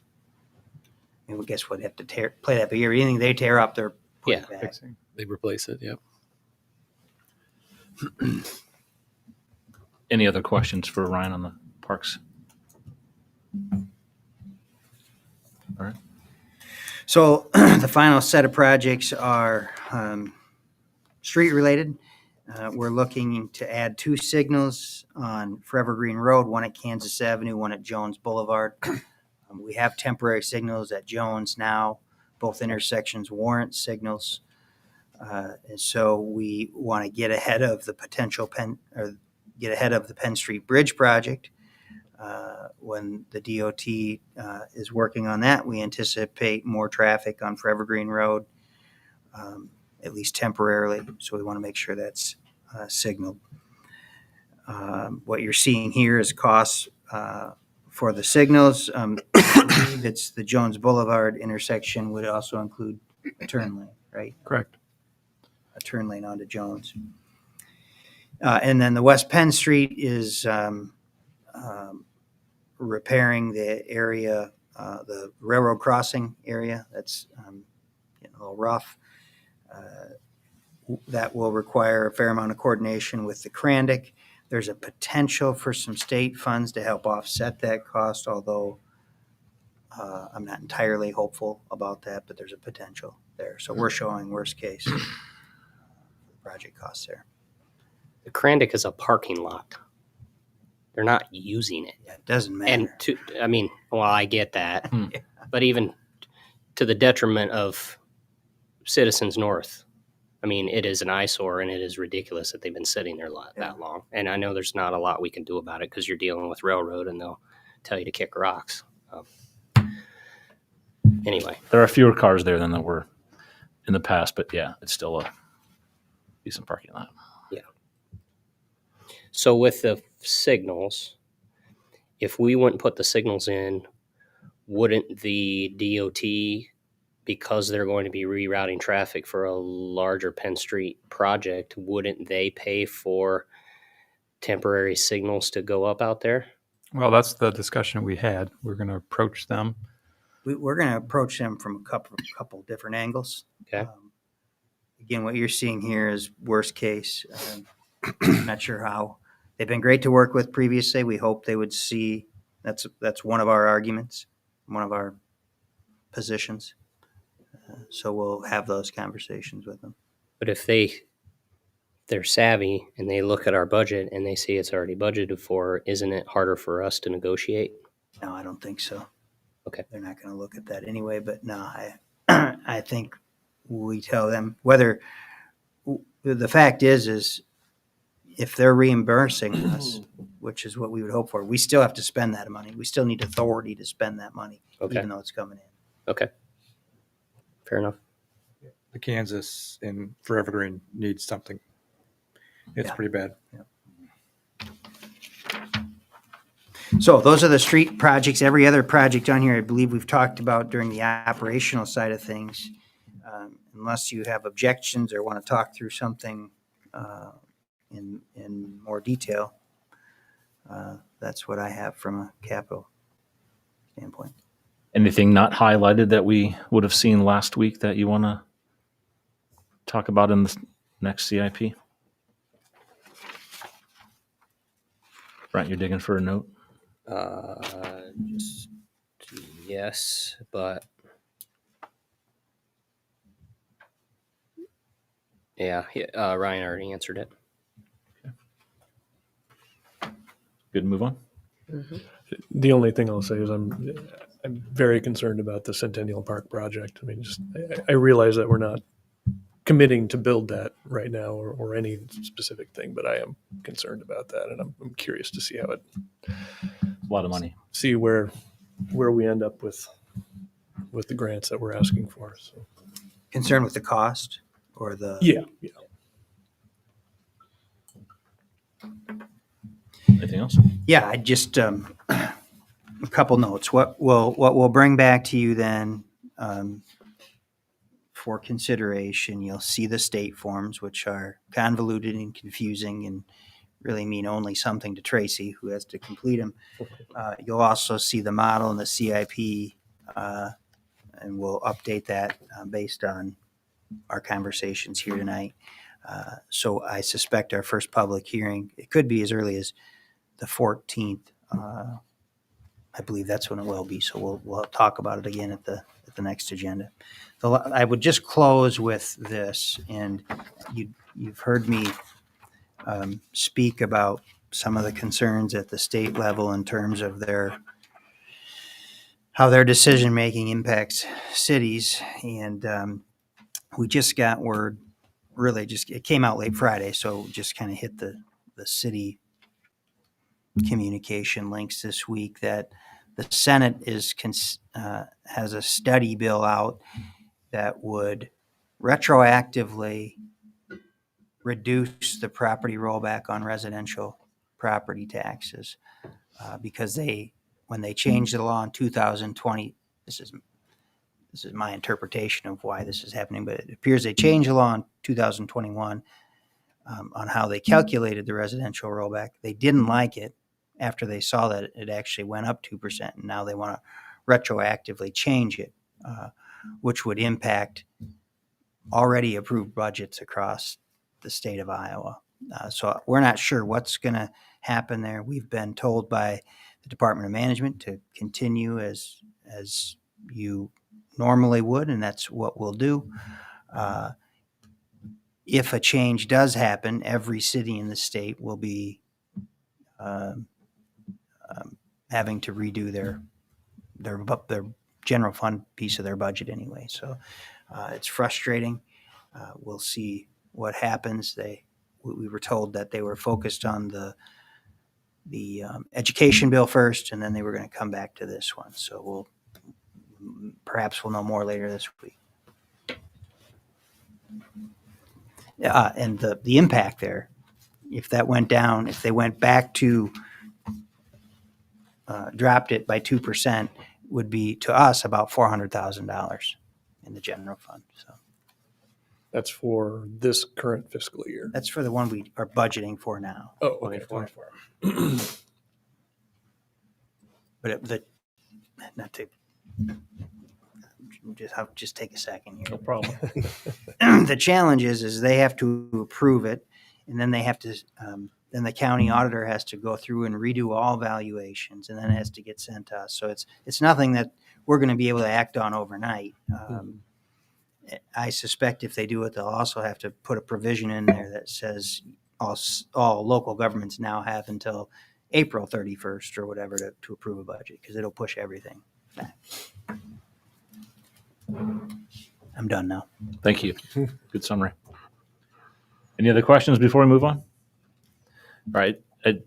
I mean, I guess we'd have to play that by ear. Anything they tear up, they're putting back. Fixing. They replace it. Yep. Any other questions for Ryan on the parks? All right. So the final set of projects are street related. We're looking to add 2 signals on Forever Green Road, one at Kansas Avenue, one at Jones Boulevard. We have temporary signals at Jones now. Both intersections warrant signals. And so we want to get ahead of the potential get ahead of the Penn Street Bridge project. When the DOT is working on that, we anticipate more traffic on Forever Green Road, at least temporarily. So we want to make sure that's signaled. What you're seeing here is costs for the signals. I believe it's the Jones Boulevard intersection would also include a turn lane, right? Correct. A turn lane onto Jones. And then the West Penn Street is repairing the area, the railroad crossing area that's getting a little rough. That will require a fair amount of coordination with the Krandic. There's a potential for some state funds to help offset that cost, although I'm not entirely hopeful about that, but there's a potential there. So we're showing worst case project costs there. The Krandic is a parking lot. They're not using it. Yeah, it doesn't matter. And I get that, but even to the detriment of citizens north, it is an eyesore, and it is ridiculous that they've been sitting there that long. And I know there's not a lot we can do about it because you're dealing with railroad, and they'll tell you to kick rocks. Anyway, There are fewer cars there than there were in the past, but yeah, it's still a decent parking lot. so with the signals, if we wouldn't put the signals in, wouldn't the DOT, because they're going to be rerouting traffic for a larger Penn Street project, wouldn't they pay for temporary signals to go up out there? Well, that's the discussion we had. We're going to approach them. We're going to approach them from a couple different angles. Okay. Again, what you're seeing here is worst case. I'm not sure how. They've been great to work with previously. We hope they would see that's one of our arguments, one of our positions. So we'll have those conversations with them. But if they're savvy and they look at our budget and they see it's already budgeted for, isn't it harder for us to negotiate? No, I don't think so. Okay. They're not going to look at that anyway, but no, I think we tell them whether the fact is if they're reimbursing us, which is what we would hope for, we still have to spend that money. We still need authority to spend that money, even though it's coming in. Okay. Fair enough. The Kansas and Forever Green needs something. It's pretty bad. Yeah. So those are the street projects. Every other project on here, I believe we've talked about during the operational side of things. Unless you have objections or want to talk through something in more detail, that's what I have from a capital standpoint. Anything not highlighted that we would have seen last week that you want to talk about in the next CIP? Brent, you're digging for a note? Just yes, but Ryan already answered it. Good to move on? The only thing I'll say is I'm very concerned about the Centennial Park project. I realize that we're not committing to build that right now or any specific thing, but I am concerned about that, and I'm curious to see how it. A lot of money. See where we end up with the grants that we're asking for. So. Concerned with the cost or the Yeah. Anything else? Yeah, I just a couple notes. What we'll bring back to you then for consideration. You'll see the state forms, which are convoluted and confusing and really mean only something to Tracy, who has to complete them. You'll also see the model and the CIP, and we'll update that based on our conversations here tonight. So I suspect our first public hearing, it could be as early as the 14th. I believe that's when it will be. So we'll talk about it again at the next agenda. I would just close with this, and you've heard me speak about some of the concerns at the state level in terms of how their decision making impacts cities, and we just got word really just, it came out late Friday, so just kind of hit the city communication links this week that the Senate has a study bill out that would retroactively reduce the property rollback on residential property taxes because when they changed the law in 2020, this is my interpretation of why this is happening, but it appears they changed the law in 2021 on how they calculated the residential rollback. They didn't like it after they saw that it actually went up 2%, and now they want to retroactively change it, which would impact already approved budgets across the state of Iowa. So we're not sure what's going to happen there. We've been told by the Department of Management to continue as you normally would, and that's what we'll do. If a change does happen, every city in the state will be having to redo their general fund piece of their budget anyway. So it's frustrating. We'll see what happens. We were told that they were focused on the education bill first, and then they were going to come back to this one. So perhaps we'll know more later this week. And the impact there, if that went down, if they went back to dropped it by 2%, would be to us about $400,000 in the general fund. So That's for this current fiscal year. that's for the one we are budgeting for now. Oh, okay. 24. But not to just take a second here. No problem. The challenge is they have to approve it, and then they have to then the county auditor has to go through and redo all valuations, and then it has to get sent to us. So it's nothing that we're going to be able to act on overnight. I suspect if they do it, they'll also have to put a provision in there that says all local governments now have until April 31st or whatever to approve a budget, because it'll push everything back. I'm done now. Thank you. Good summary. Any other questions before we move on? All right.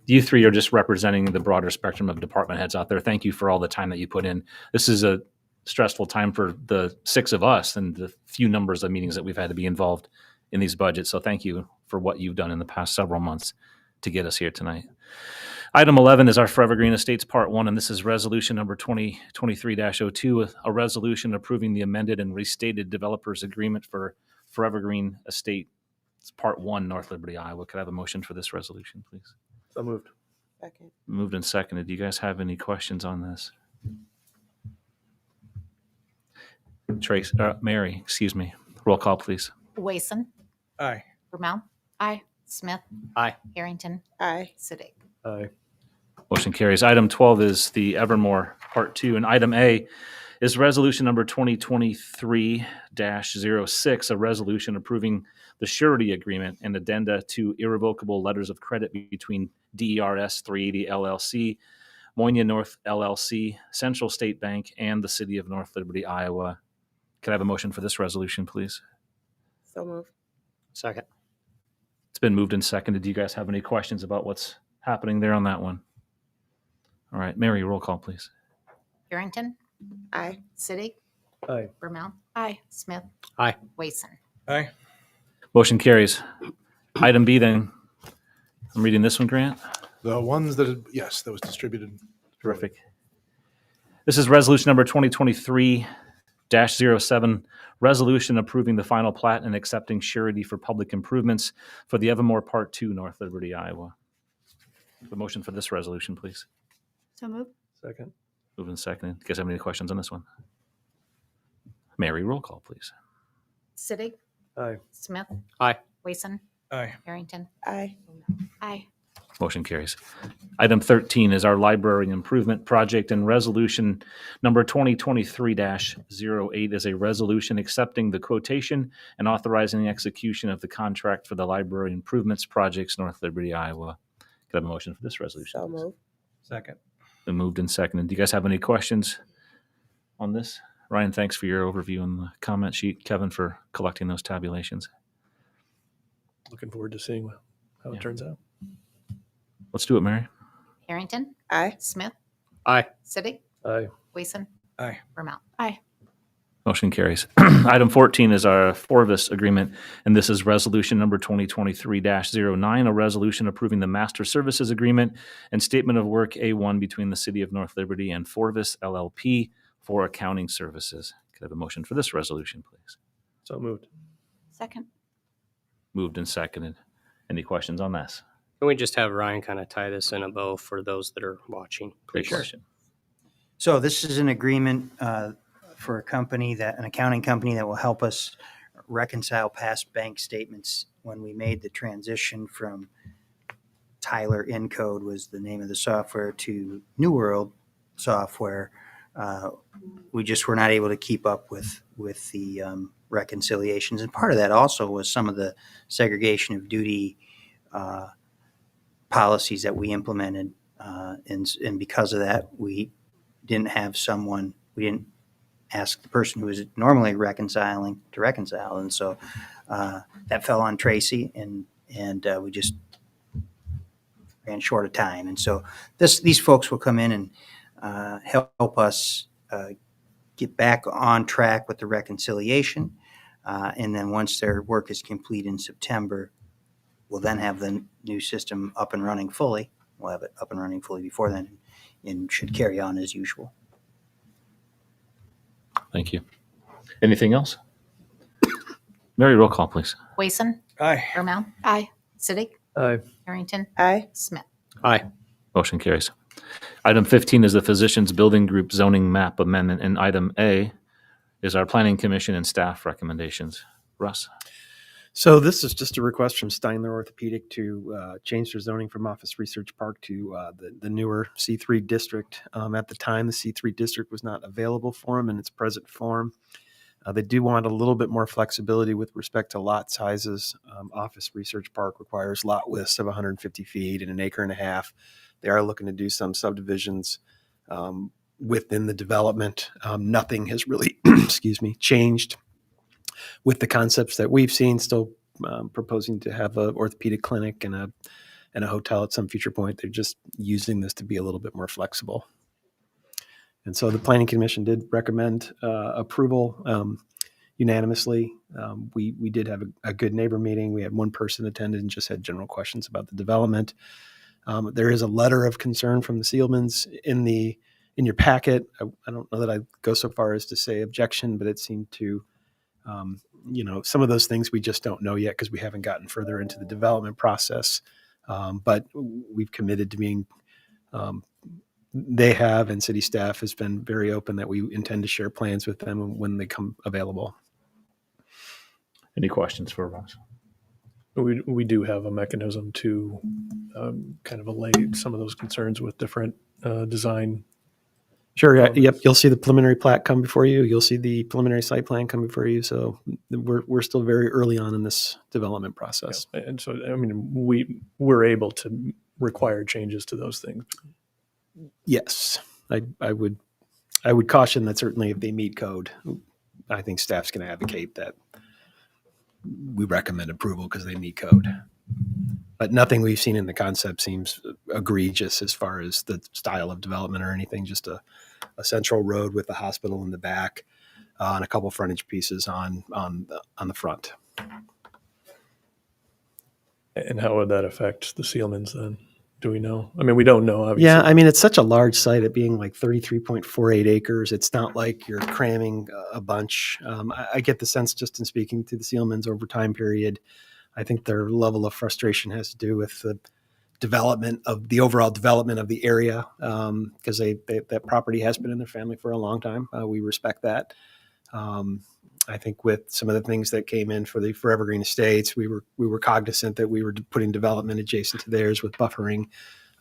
You three are just representing the broader spectrum of department heads out there. Thank you for all the time that you put in. This is a stressful time for the six of us and the few numbers of meetings that we've had to be involved in these budgets. So thank you for what you've done in the past several months to get us here tonight. Item 11 is our Forever Green Estates Part 1, and this is resolution number 2023-02, a resolution approving the amended and restated developers agreement for Forever Green Estates Part 1, North Liberty, Iowa. Could I have a motion for this resolution, please? So moved. Second. Moved and seconded. Do you guys have any questions on this? Mary, excuse me. Roll call, please. Wason, Aye. Vermel, Aye. Smith, Aye. Harrington, Aye. Siddiq. Aye. Motion carries. Item 12 is the Evermore Part 2, and item A is resolution number 2023-06, a resolution approving the surety agreement and addenda to irrevocable letters of credit between DERS 380 LLC, Moynier North LLC, Central State Bank, and the City of North Liberty, Iowa. Could I have a motion for this resolution, please? So moved. Second. It's been moved and seconded. Do you guys have any questions about what's happening there on that one? All right, Mary, roll call, please. Harrington, Aye. Siddiq, Aye. Vermel, Aye. Smith, Aye. Wason. Aye. Motion carries. Item B then. I'm reading this one, Grant. The ones that, yes, that was distributed. Terrific. This is resolution number 2023-07, resolution approving the final plat and accepting surety for public improvements for the Evermore Part 2, North Liberty, Iowa. The motion for this resolution, please. So moved. Second. Moved and seconded. Do you guys have any questions on this one? Mary, roll call, please. Siddiq, Aye. Smith, Aye. Wason, Aye. Harrington, Aye. Aye. Motion carries. Item 13 is our library improvement project, and resolution number 2023-08 is a resolution accepting the quotation and authorizing the execution of the contract for the library improvements projects, North Liberty, Iowa. Could I have a motion for this resolution, So please? moved. Second. Been moved and seconded. Do you guys have any questions on this? Ryan, thanks for your overview on the comment sheet. Kevin, for collecting those tabulations. looking forward to seeing how Yeah. it turns out. Let's do it, Mary. Harrington, Aye. Smith, Aye. Siddick, Aye. Wason, Aye. Vermount. Aye. Motion carries. Item 14 is our Forvis agreement, and this is resolution number 2023-09, a resolution approving the master services agreement and statement of work A1 between the City of North Liberty and Forvis LLP for accounting services. Could I have a motion for this resolution, please? So moved. Second. Moved and seconded. Any questions on this? Can we just have Ryan kind of tie this in a bow for those that are watching? Great please? question. So this is an agreement for an accounting company that will help us reconcile past bank statements. When we made the transition from Tyler Encode was the name of the software to New World software, we just were not able to keep up with the reconciliations. And part of that also was some of the segregation of duty policies that we implemented. And because of that, we didn't ask the person who was normally reconciling to reconcile. And so that fell on Tracy, and we just ran short of time. And so these folks will come in and help us get back on track with the reconciliation. And then once their work is complete in September, we'll then have the new system up and running fully. We'll have it up and running fully before then and should carry on as usual. Thank you. Anything else? Mary, roll call, please. Wason, Aye. Vermount, Aye. Siddick, Aye. Harrington, Aye. Smith. Aye. Motion carries. Item 15 is the Physicians Building Group zoning map amendment, and item A is our Planning Commission and staff recommendations. Russ? So this is just a request from Steinler Orthopedic to change their zoning from Office Research Park to the newer C3 district. At the time, the C3 district was not available for them in its present form. They do want a little bit more flexibility with respect to lot sizes. Office Research Park requires lot widths of 150 feet and an acre and a half. They are looking to do some subdivisions within the development. Nothing has really, changed with the concepts that we've seen. Still proposing to have an orthopedic clinic and a hotel at some future point. They're just using this to be a little bit more flexible. And so the Planning Commission did recommend approval unanimously. We did have a good neighbor meeting. We had one person attended and just had general questions about the development. There is a letter of concern from the Sealmans in your packet. I don't know that I'd go so far as to say objection, but it seemed to some of those things we just don't know yet because we haven't gotten further into the development process. But we've committed to being, they have, and city staff has been very open that we intend to share plans with them when they come available. Any questions for Russ? We do have a mechanism to kind of allay some of those concerns with different design. Sure. Yep. You'll see the preliminary plat come before you. You'll see the preliminary site plan come before you. So we're still very early on in this development process. Yeah. And so, I mean, we're able to require changes to those things. Yes. I would caution that certainly if they meet code, I think staff's going to advocate that we recommend approval because they meet code. But nothing we've seen in the concept seems egregious as far as the style of development or anything. Just a central road with a hospital in the back and a couple frontage pieces on the front. And how would that affect the Sealmans then? Do we know? I mean, we don't know, obviously. Yeah, I mean, it's such a large site, it being like 33.48 acres. It's not like you're cramming a bunch. I get the sense just in speaking to the Sealmans over time period, I think their level of frustration has to do with the overall development of the area, because that property has been in their family for a long time. We respect that. I think with some of the things that came in for Evergreen Estates, we were cognizant that we were putting development adjacent to theirs with buffering,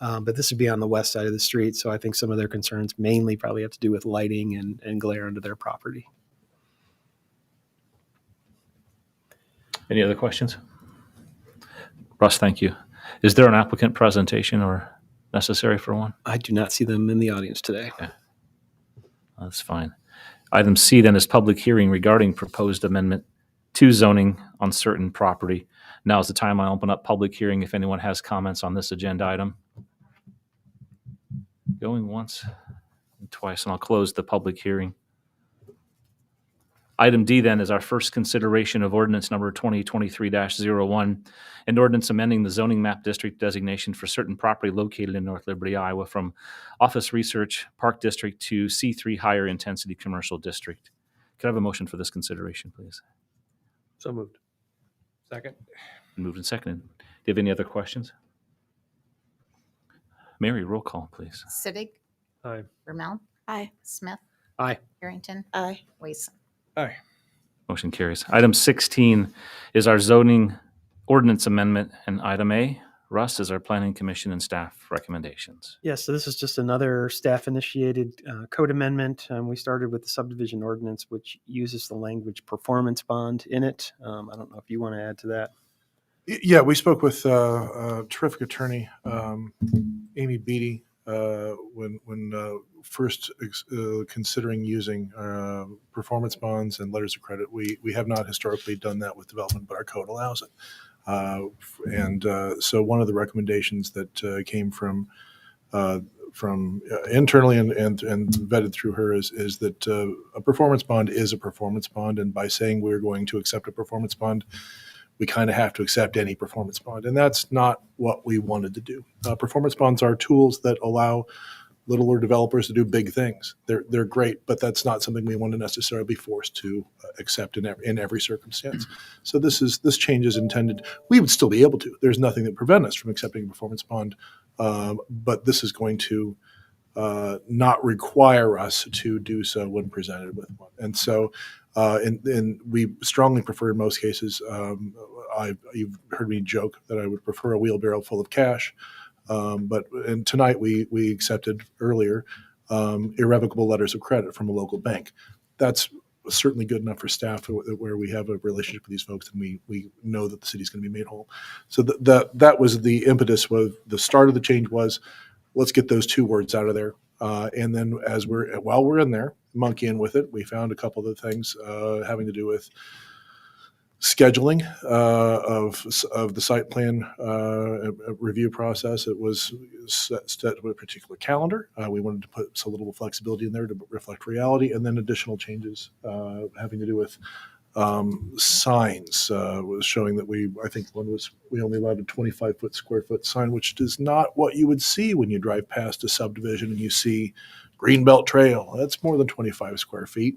but this would be on the west side of the street. So I think some of their concerns mainly probably have to do with lighting and glare onto their property. Any other questions? Russ, thank you. Is there an applicant presentation or necessary for one? I do not see them in the audience today. Okay. That's fine. Item C then is public hearing regarding proposed amendment to zoning on certain property. Now is the time I open up public hearing if anyone has comments on this agenda item. Going once and twice, and I'll close the public hearing. Item D then is our first consideration of ordinance number 2023-01, an ordinance amending the zoning map district designation for certain property located in North Liberty, Iowa from Office Research Park District to C3 Higher Intensity Commercial District. Could I have a motion for this consideration, please? So moved. Second. Moved and seconded. Do you have any other questions? Mary, roll call, please. Sittig, Aye. Rommel, Aye. Smith, Aye. Harrington, Aye. Wason. Aye. Motion carries. Item 16 is our zoning ordinance amendment, and item A, Russ, is our planning commission and staff recommendations. Yes, so this is just another staff-initiated code amendment. We started with the subdivision ordinance, which uses the language performance bond in it. I don't know if you want to add to that. Yeah, we spoke with a terrific attorney, Amy Beatty, when first considering using performance bonds and letters of credit. We have not historically done that with development, but our code allows it. So one of the recommendations that came from internally and vetted through her is that a performance bond is a performance bond, and by saying we're going to accept a performance bond, we kind of have to accept any performance bond, and that's not what we wanted to do. Performance bonds are tools that allow littler developers to do big things. They're great, but that's not something we want to necessarily be forced to accept in every circumstance. So this change is intended. We would still be able to. There's nothing that prevents us from accepting a performance bond, but this is going to not require us to do so when presented with one. And so, and we strongly prefer in most cases. You've heard me joke that I would prefer a wheelbarrow full of cash. And tonight we accepted earlier irrevocable letters of credit from a local bank. That's certainly good enough for staff where we have a relationship with these folks and we know that the city's going to be made whole. So that was the impetus. Was the start of the change was let's get those two words out of there. And then while we're in there, monkeying with it, we found a couple of things having to do with scheduling of the site plan review process. It was set with a particular calendar. We wanted to put a little flexibility in there to reflect reality, and then additional changes having to do with signs was showing that I think one was we only allowed a 25 square foot sign, which is not what you would see when you drive past a subdivision and you see Greenbelt Trail. That's more than 25 square feet.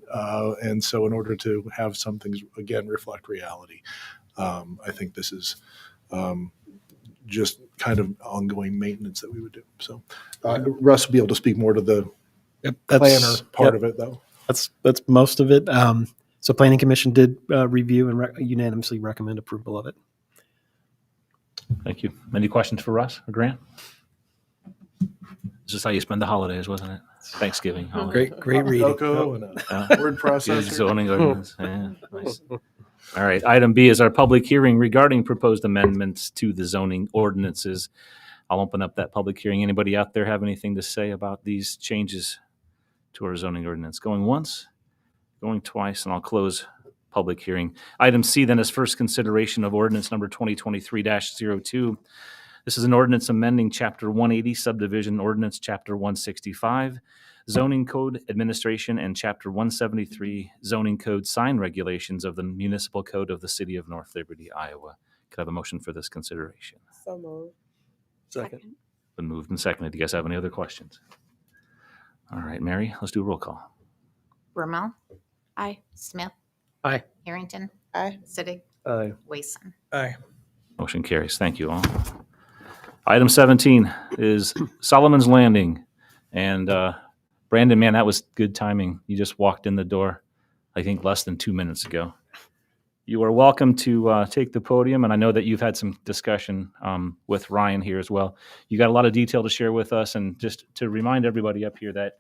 And so in order to have some things, again, reflect reality, I think this is just kind of ongoing maintenance that we would do. So Russ will be able to speak more to the planner part of it, though. That's most of it. So Planning Commission did review and unanimously recommend approval of it. Thank you. Any questions for Russ or Grant? This is how you spend the holidays, wasn't it? Thanksgiving. Holiday. Great reading. Cocoa and a word Good processor. zoning ordinance. Yeah, nice. All right. Item B is our public hearing regarding proposed amendments to the zoning ordinances. I'll open up that public hearing. Anybody out there have anything to say about these changes to our zoning ordinance? Going once, going twice, and I'll close public hearing. Item C then is first consideration of ordinance number 2023-02. This is an ordinance amending Chapter 180 Subdivision Ordinance, Chapter 165 Zoning Code Administration, and Chapter 173 Zoning Code Sign Regulations of the Municipal Code of the City of North Liberty, Iowa. Could I have a motion for this consideration? So moved. Second. Been moved and seconded. Do you guys have any other questions? All right, Mary, let's do a roll call. Rommel, Aye. Smith, Aye. Harrington, Aye. Sittig, Aye. Wason. Aye. Motion carries. Thank you all. Item 17 is Solomon's Landing. And Brandon, man, that was good timing. You just walked in the door, I think, less than 2 minutes ago. You are welcome to take the podium, and I know that you've had some discussion with Ryan here as well. You got a lot of detail to share with us, and just to remind everybody up here that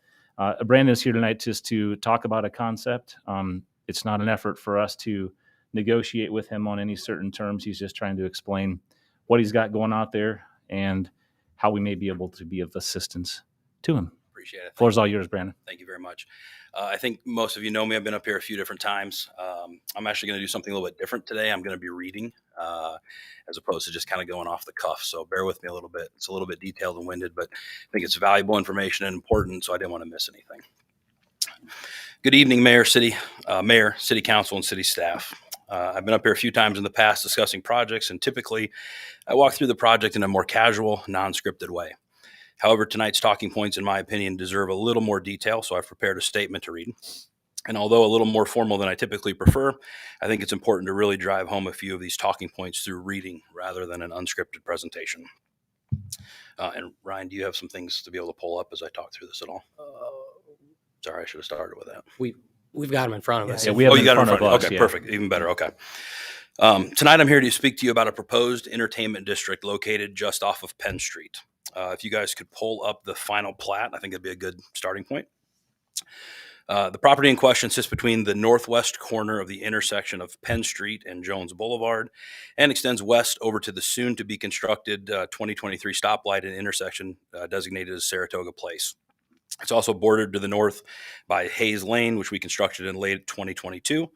Brandon is here tonight just to talk about a concept. It's not an effort for us to negotiate with him on any certain terms. He's just trying to explain what he's got going out there and how we may be able to be of assistance to him. appreciate it. Floor's all yours, Brandon. Thank you very much. I think most of you know me. I've been up here a few different times. I'm actually going to do something a little bit different today. I'm going to be reading as opposed to just kind of going off the cuff. So bear with me a little bit. It's a little bit detailed and winded, but I think it's valuable information and important, so I didn't want to miss anything. Good evening, Mayor, City Council, and city staff. I've been up here a few times in the past discussing projects, and typically I walk through the project in a more casual, non-scripted way. However, tonight's talking points, in my opinion, deserve a little more detail, so I've prepared a statement to read. And although a little more formal than I typically prefer, I think it's important to really drive home a few of these talking points through reading rather than an unscripted presentation. And Ryan, do you have some things to be able to pull up as I talk through this at all? Sorry, I should have started with that. We've got them in front of us. Yeah, we have you got it in front of you. us. Okay, Yeah. perfect. Even better. Okay. Tonight I'm here to speak to you about a proposed entertainment district located just off of Penn Street. If you guys could pull up the final plat, I think it'd be a good starting point. The property in question sits between the northwest corner of the intersection of Penn Street and Jones Boulevard and extends west over to the soon-to-be constructed 2023 stoplight and intersection designated as Saratoga Place. It's also bordered to the north by Hayes Lane, which we constructed in late 2022.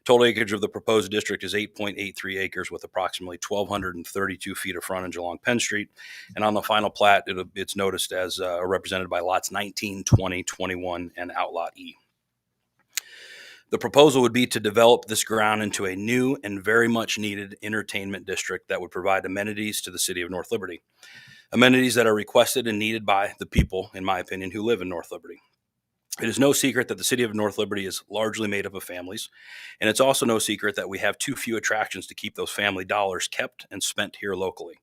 Total acreage of the proposed district is 8.83 acres with approximately 1,232 feet of frontage along Penn Street. And on the final plat, it's noticed as represented by lots 19, 20, 21, and Outlot E. The proposal would be to develop this ground into a new and very much needed entertainment district that would provide amenities to the city of North Liberty. Amenities that are requested and needed by the people, in my opinion, who live in North Liberty. It is no secret that the city of North Liberty is largely made up of families, and it's also no secret that we have too few attractions to keep those family dollars kept and spent here locally.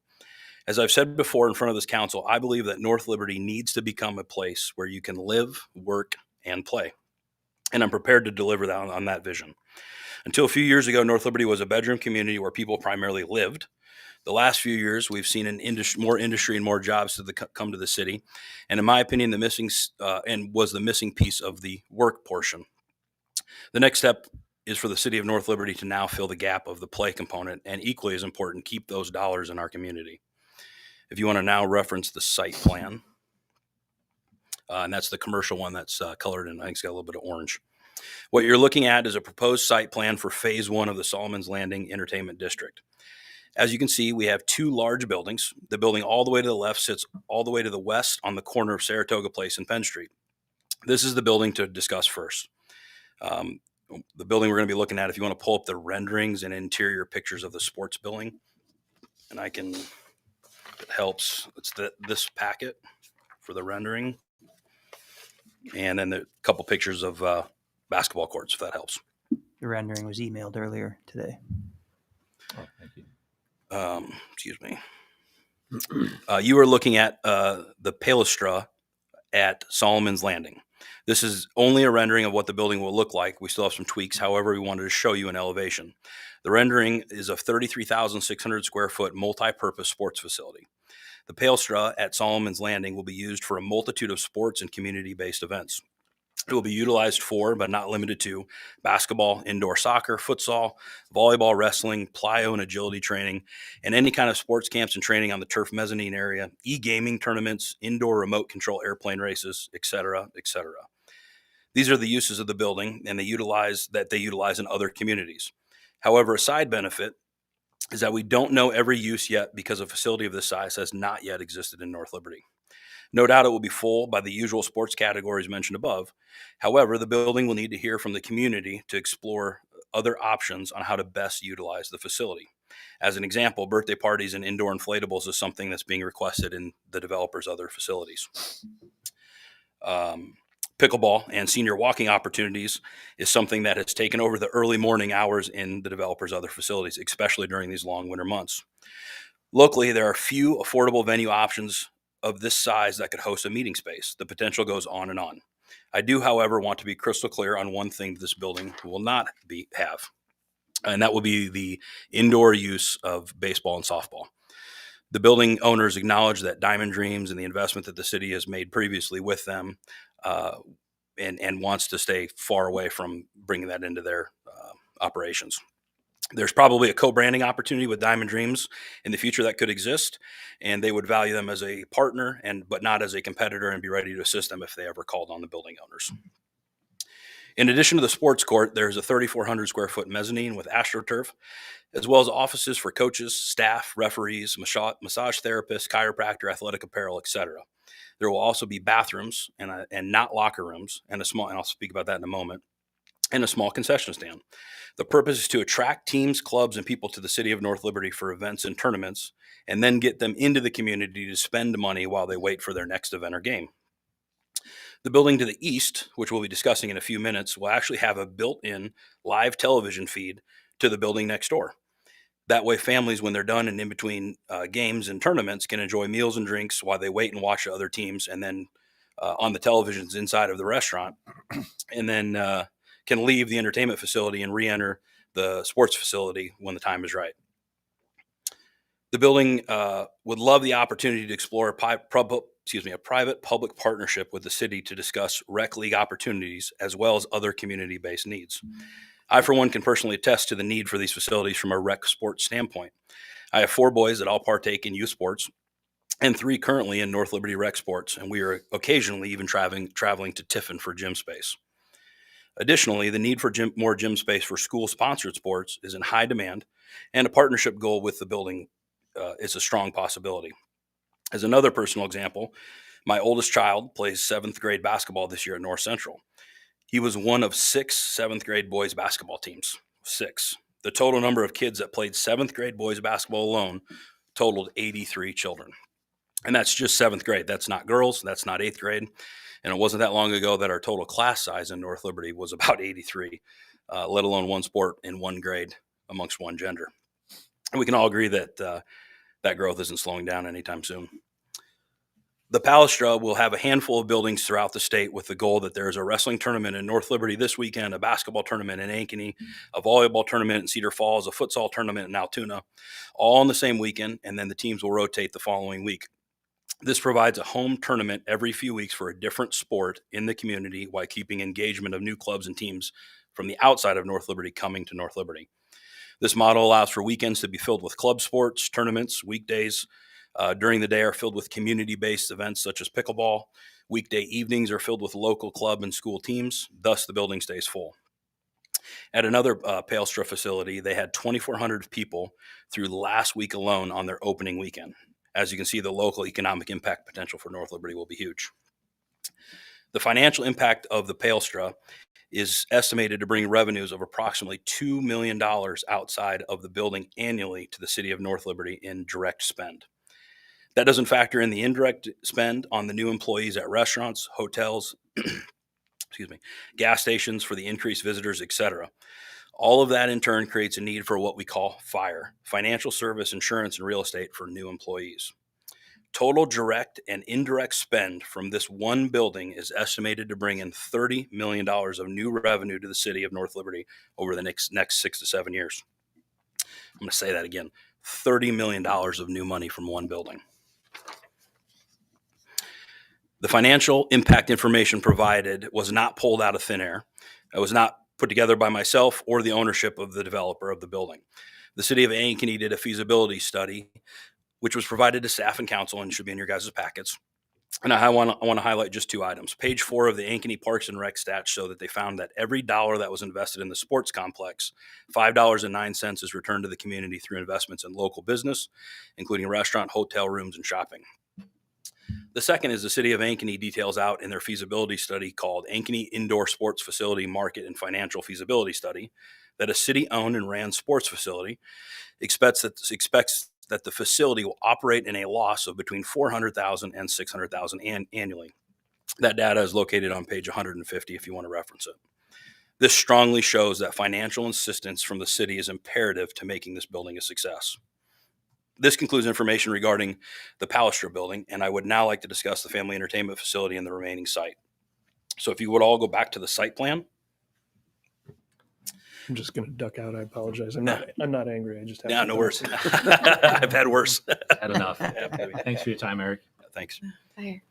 As I've said before in front of this council, I believe that North Liberty needs to become a place where you can live, work, and play. And I'm prepared to deliver that on that vision. Until a few years ago, North Liberty was a bedroom community where people primarily lived. The last few years, we've seen more industry and more jobs come to the city, and in my opinion, the missing piece of the work portion. The next step is for the city of North Liberty to now fill the gap of the play component, and equally as important, keep those dollars in our community. If you want to now reference the site plan, and that's the commercial one that's colored in, I think it's got a little bit of orange. What you're looking at is a proposed site plan for phase 1 of the Solomon's Landing Entertainment District. As you can see, we have two large buildings. The building all the way to the left sits all the way to the west on the corner of Saratoga Place and Penn Street. This is the building to discuss first. The building we're going to be looking at, if you want to pull up the renderings and interior pictures of the sports building, and if it helps, it's this packet for the rendering, and then a couple pictures of basketball courts, if that helps. The rendering was emailed earlier today. Oh, thank you. Excuse me. You are looking at the palustra at Solomon's Landing. This is only a rendering of what the building will look like. We still have some tweaks. However, we wanted to show you an elevation. The rendering is a 33,600 square foot multi-purpose sports facility. The palustra at Solomon's Landing will be used for a multitude of sports and community-based events. It will be utilized for, but not limited to, basketball, indoor soccer, futsal, volleyball, wrestling, plyo and agility training, and any kind of sports camps and training on the turf mezzanine area, e-gaming tournaments, indoor remote control airplane races, etc., etc. These are the uses of the building, and they utilize in other communities. However, a side benefit is that we don't know every use yet because a facility of this size has not yet existed in North Liberty. No doubt it will be full by the usual sports categories mentioned above. However, the building will need to hear from the community to explore other options on how to best utilize the facility. As an example, birthday parties and indoor inflatables is something that's being requested in the developer's other facilities. Pickleball and senior walking opportunities is something that has taken over the early morning hours in the developer's other facilities, especially during these long winter months. Locally, there are few affordable venue options of this size that could host a meeting space. The potential goes on and on. I do, however, want to be crystal clear on one thing this building will not have, and that will be the indoor use of baseball and softball. The building owners acknowledge that Diamond Dreams and the investment that the city has made previously with them and wants to stay far away from bringing that into their operations. There's probably a co-branding opportunity with Diamond Dreams in the future that could exist, and they would value them as a partner but not as a competitor, and be ready to assist them if they ever called on the building owners. In addition to the sports court, there's a 3,400 square foot mezzanine with AstroTurf, as well as offices for coaches, staff, referees, massage therapists, chiropractor, athletic apparel, etc. There will also be bathrooms and not locker rooms, and and I'll speak about that in a moment, and a small concession stand. The purpose is to attract teams, clubs, and people to the city of North Liberty for events and tournaments, and then get them into the community to spend money while they wait for their next event or game. The building to the east, which we'll be discussing in a few minutes, will actually have a built-in live television feed to the building next door. That way, families, when they're done and in between games and tournaments, can enjoy meals and drinks while they wait and watch the other teams, and then on the televisions inside of the restaurant, and then can leave the entertainment facility and re-enter the sports facility when the time is right. The building would love the opportunity to explore a private-public partnership with the city to discuss rec league opportunities as well as other community-based needs. I, for one, can personally attest to the need for these facilities from a rec sports standpoint. I have 4 boys that all partake in youth sports and 3 currently in North Liberty rec sports, and we are occasionally even traveling to Tiffin for gym space. Additionally, the need for more gym space for school-sponsored sports is in high demand, and a partnership goal with the building is a strong possibility. As another personal example, my oldest child plays 7th grade basketball this year at North Central. He was one of 6 7th grade boys basketball teams. 6. The total number of kids that played 7th grade boys basketball alone totaled 83 children. And that's just 7th grade. That's not girls. That's not 8th grade. And it wasn't that long ago that our total class size in North Liberty was about 83, let alone one sport in one grade amongst one gender. And we can all agree that that growth isn't slowing down anytime soon. The Palestra will have a handful of buildings throughout the state with the goal that there is a wrestling tournament in North Liberty this weekend, a basketball tournament in Ankeny, a volleyball tournament in Cedar Falls, a futsal tournament in Altoona, all on the same weekend, and then the teams will rotate the following week. This provides a home tournament every few weeks for a different sport in the community while keeping engagement of new clubs and teams from the outside of North Liberty coming to North Liberty. This model allows for weekends to be filled with club sports, tournaments. Weekdays during the day are filled with community-based events such as pickleball. Weekday evenings are filled with local club and school teams. Thus, the building stays full. At another Palestra facility, they had 2,400 people through last week alone on their opening weekend. As you can see, the local economic impact potential for North Liberty will be huge. The financial impact of the Palestra is estimated to bring revenues of approximately $2 million outside of the building annually to the city of North Liberty in direct spend. That doesn't factor in the indirect spend on the new employees at restaurants, hotels, gas stations for the increased visitors, etc. All of that in turn creates a need for what we call FIRE, financial service, insurance, and real estate for new employees. Total direct and indirect spend from this one building is estimated to bring in $30 million of new revenue to the city of North Liberty over the next 6 to 7 years. I'm going to say that again, $30 million of new money from one building. The financial impact information provided was not pulled out of thin air. It was not put together by myself or the ownership of the developer of the building. The city of Ankeny did a feasibility study, which was provided to staff and council and should be in your guys' packets. And I want to highlight just 2 items. Page 4 of the Ankeny Parks and Rec stats show that they found that every dollar that was invested in the sports complex, $5.09 is returned to the community through investments in local business, including restaurant, hotel rooms, and shopping. The second is the city of Ankeny details out in their feasibility study called Ankeny Indoor Sports Facility Market and Financial Feasibility Study that a city-owned and ran sports facility expects that the facility will operate in a loss of between $400,000 and $600,000 annually. That data is located on page 150 if you want to reference it. This strongly shows that financial assistance from the city is imperative to making this building a success. This concludes information regarding the Palestra building, and I would now like to discuss the family entertainment facility and the remaining site. So if you would all go back to the site plan. I'm just going to duck out. I apologize. I'm not angry. I just have no worries. I've had worse. Had enough. Thanks for your time, Eric. Thanks. Bye.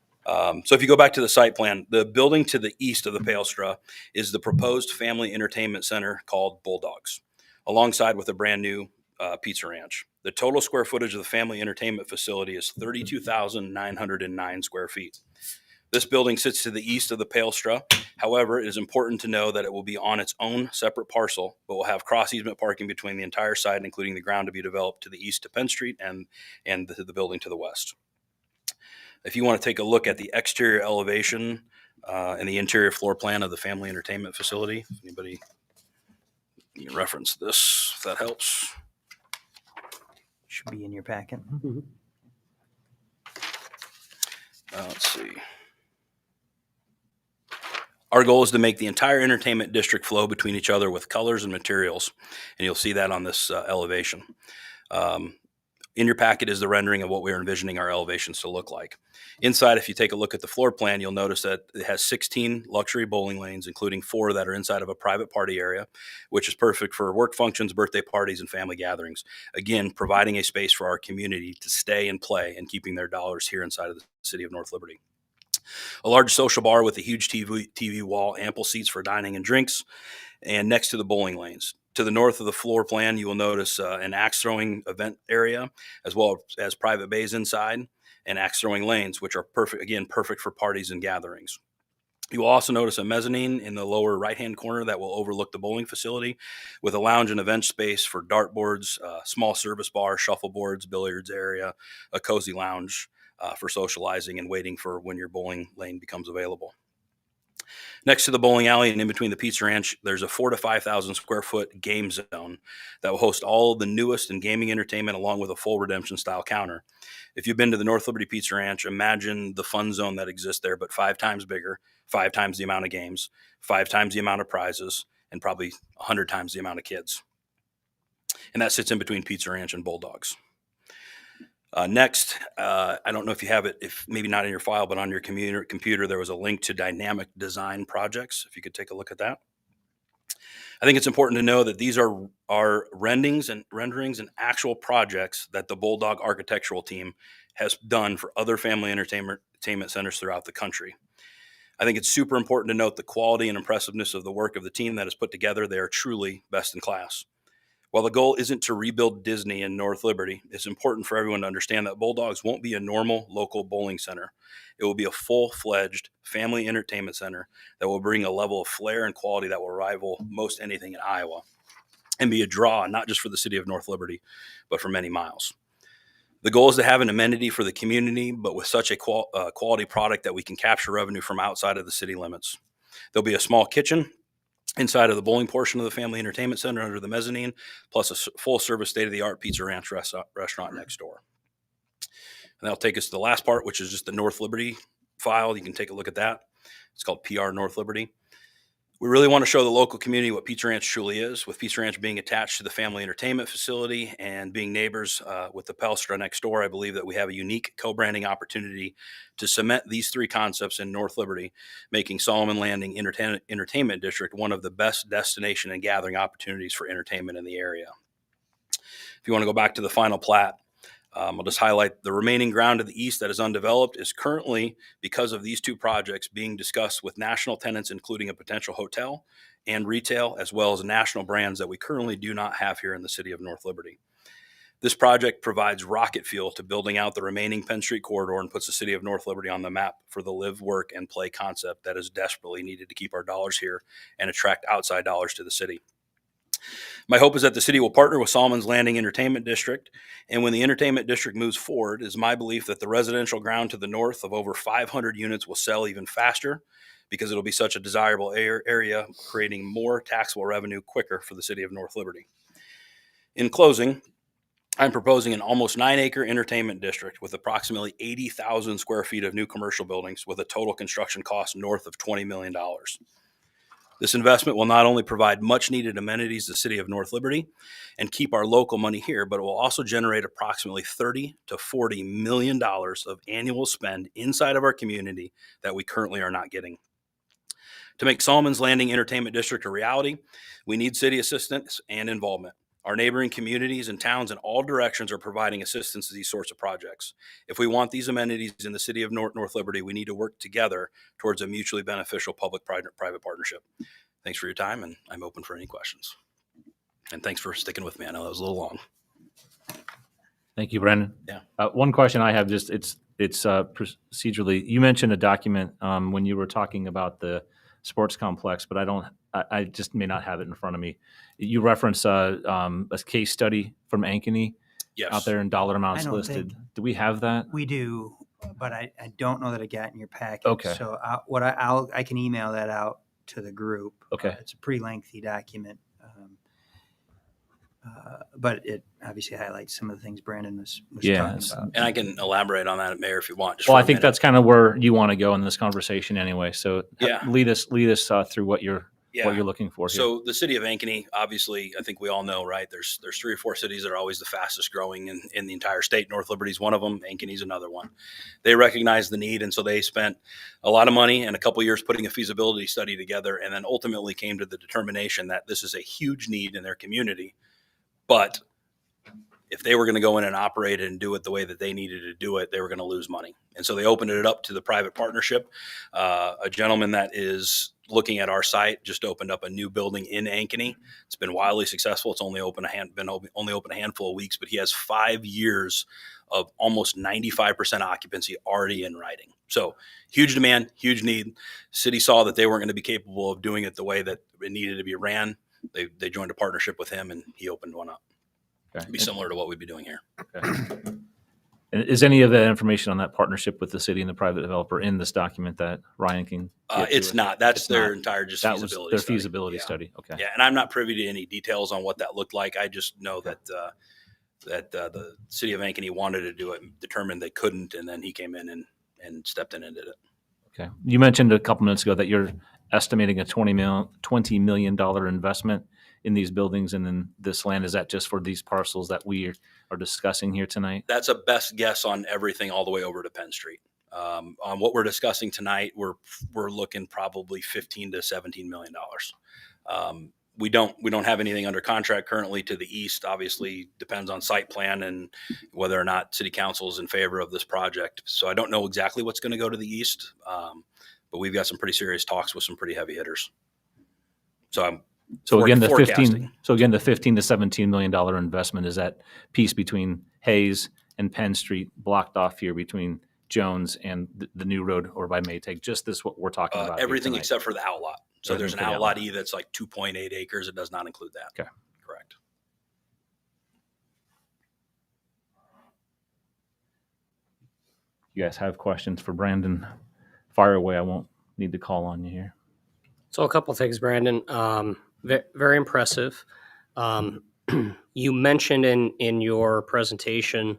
So if you go back to the site plan, the building to the east of the Palestra is the proposed family entertainment center called Bulldogs. alongside with a brand new pizza ranch. The total square footage of the family entertainment facility is 32,909 square feet. This building sits to the east of the Palestra. However, it is important to know that it will be on its own separate parcel, but will have cross easement parking between the entire site, including the ground to be developed to the east to Penn Street and the building to the west. If you want to take a look at the exterior elevation and the interior floor plan of the family entertainment facility, anybody you can reference this if that helps. Should be in your packet. Let's see. Our goal is to make the entire entertainment district flow between each other with colors and materials, and you'll see that on this elevation. In your packet is the rendering of what we're envisioning our elevations to look like. Inside, if you take a look at the floor plan, you'll notice that it has 16 luxury bowling lanes, including 4 that are inside of a private party area, which is perfect for work functions, birthday parties, and family gatherings. Again, providing a space for our community to stay and play and keeping their dollars here inside of the city of North Liberty. A large social bar with a huge TV wall, ample seats for dining and drinks, and next to the bowling lanes. To the north of the floor plan, you will notice an axe throwing event area, as well as private bays inside and axe throwing lanes, which are perfect for parties and gatherings. You will also notice a mezzanine in the lower right-hand corner that will overlook the bowling facility with a lounge and event space for dartboards, small service bar, shuffleboards, billiards area, a cozy lounge for socializing and waiting for when your bowling lane becomes available. Next to the bowling alley and in between the pizza ranch, there's a 4,000 to 5,000 square foot game zone that will host all of the newest in gaming entertainment along with a full redemption style counter. If you've been to the North Liberty Pizza Ranch, imagine the fun zone that exists there, but 5 times bigger, 5 times the amount of games, 5 times the amount of prizes, and probably 100 times the amount of kids. And that sits in between Pizza Ranch and Bulldogs. Next, I don't know if you have it, if maybe not in your file, but on your computer, there was a link to dynamic design projects. If you could take a look at that. I think it's important to know that these are renderings and actual projects that the Bulldog architectural team has done for other family entertainment centers throughout the country. I think it's super important to note the quality and impressiveness of the work of the team that is put together. They are truly best in class. While the goal isn't to rebuild Disney in North Liberty, it's important for everyone to understand that Bulldogs won't be a normal local bowling center. It will be a full-fledged family entertainment center that will bring a level of flair and quality that will rival most anything in Iowa and be a draw, not just for the city of North Liberty, but for many miles. The goal is to have an amenity for the community, but with such a quality product that we can capture revenue from outside of the city limits. There'll be a small kitchen inside of the bowling portion of the family entertainment center under the mezzanine, plus a full-service state-of-the-art pizza ranch restaurant next door. And that'll take us to the last part, which is just the North Liberty file. You can take a look at that. It's called PR North Liberty. We really want to show the local community what Pizza Ranch truly is, with Pizza Ranch being attached to the family entertainment facility and being neighbors with the Pelstra next door. I believe that we have a unique co-branding opportunity to cement these 3 concepts in North Liberty, making Solomon Landing Entertainment District one of the best destination and gathering opportunities for entertainment in the area. If you want to go back to the final plat, I'll just highlight the remaining ground to the east that is undeveloped is currently, because of these 2 projects, being discussed with national tenants, including a potential hotel and retail, as well as national brands that we currently do not have here in the city of North Liberty. This project provides rocket fuel to building out the remaining Penn Street corridor and puts the city of North Liberty on the map for the live, work, and play concept that is desperately needed to keep our dollars here and attract outside dollars to the city. My hope is that the city will partner with Solomon's Landing Entertainment District, and when the entertainment district moves forward, it is my belief that the residential ground to the north of over 500 units will sell even faster because it'll be such a desirable area, creating more taxable revenue quicker for the city of North Liberty. In closing, I'm proposing an almost 9-acre entertainment district with approximately 80,000 square feet of new commercial buildings with a total construction cost north of $20 million. This investment will not only provide much needed amenities to the city of North Liberty and keep our local money here, but it will also generate approximately $30 to $40 million of annual spend inside of our community that we currently are not getting. To make Solomon's Landing Entertainment District a reality, we need city assistance and involvement. Our neighboring communities and towns in all directions are providing assistance to these sorts of projects. If we want these amenities in the city of North Liberty, we need to work together towards a mutually beneficial public-private partnership. Thanks for your time, and I'm open for any questions. And thanks for sticking with me. I know that was a little long. Thank you, Brendan. Yeah. One question I have, just it's procedurally. You mentioned a document when you were talking about the sports complex, but I just may not have it in front of me. You reference a case study from Ankeny Yes. out there and dollar amounts I don't listed. think- Do we have that? We do, but I don't know that I got in your packet. Okay. So I can email that out to the group. Okay. It's a pretty lengthy document. But it obviously highlights some of the things Brandon was Yeah, talking it's- about. And I can elaborate on that, Mayor, if you want. Just Well, for I a think minute. that's kind of where you want to go in this conversation anyway. So Yeah. lead us through what you're looking for here. So the city of Ankeny, obviously, I think we all know, right? There's 3 or 4 cities that are always the fastest growing in the entire state. North Liberty's one of them. Ankeny's another one. They recognize the need, and so they spent a lot of money and a couple years putting a feasibility study together, and then ultimately came to the determination that this is a huge need in their community. But if they were going to go in and operate it and do it the way that they needed to do it, they were going to lose money. And so they opened it up to the private partnership. A gentleman that is looking at our site just opened up a new building in Ankeny. It's been wildly successful. It's only open only open a handful of weeks, but he has 5 years of almost 95% occupancy already in writing. So huge demand, huge need. City saw that they weren't going to be capable of doing it the way that it needed to be ran. They joined a partnership with him, and he opened one up. Okay. It'd be similar to what we'd be doing here. Okay. And is any of that information on that partnership with the city and the private developer in this document that Ryan can? get to It's us? not. That's It's their not. entire just That was feasibility their study. feasibility Yeah. study. Okay. Yeah, and I'm not privy to any details on what that looked like. I just know that the city of Ankeny wanted to do it, determined they couldn't, and then he came in and stepped in and did it. Okay. You mentioned a couple minutes ago that you're estimating a $20 million investment in these buildings and in this land. Is that just for these parcels that we are discussing here tonight? That's a best guess on everything all the way over to Penn Street. On what we're discussing tonight, we're looking probably $15 to $17 million. We don't have anything under contract currently to the east. Obviously, depends on site plan and whether or not city council is in favor of this project. So I don't know exactly what's going to go to the east, but we've got some pretty serious talks with some pretty heavy hitters. So again, the forecasting. $15 to $17 million investment is that piece between Hayes and Penn Street, blocked off here between Jones and the new road or by Maytag. Just this what we're talking about. here Everything tonight. except for the outlot. So Everything there's an for the outlot outlot. E that's like 2.8 acres. It does not include that. Okay. Correct. You guys have questions for Brandon? Fire away. I won't need to call on you here. So a couple things, Brandon. Very impressive. You mentioned in your presentation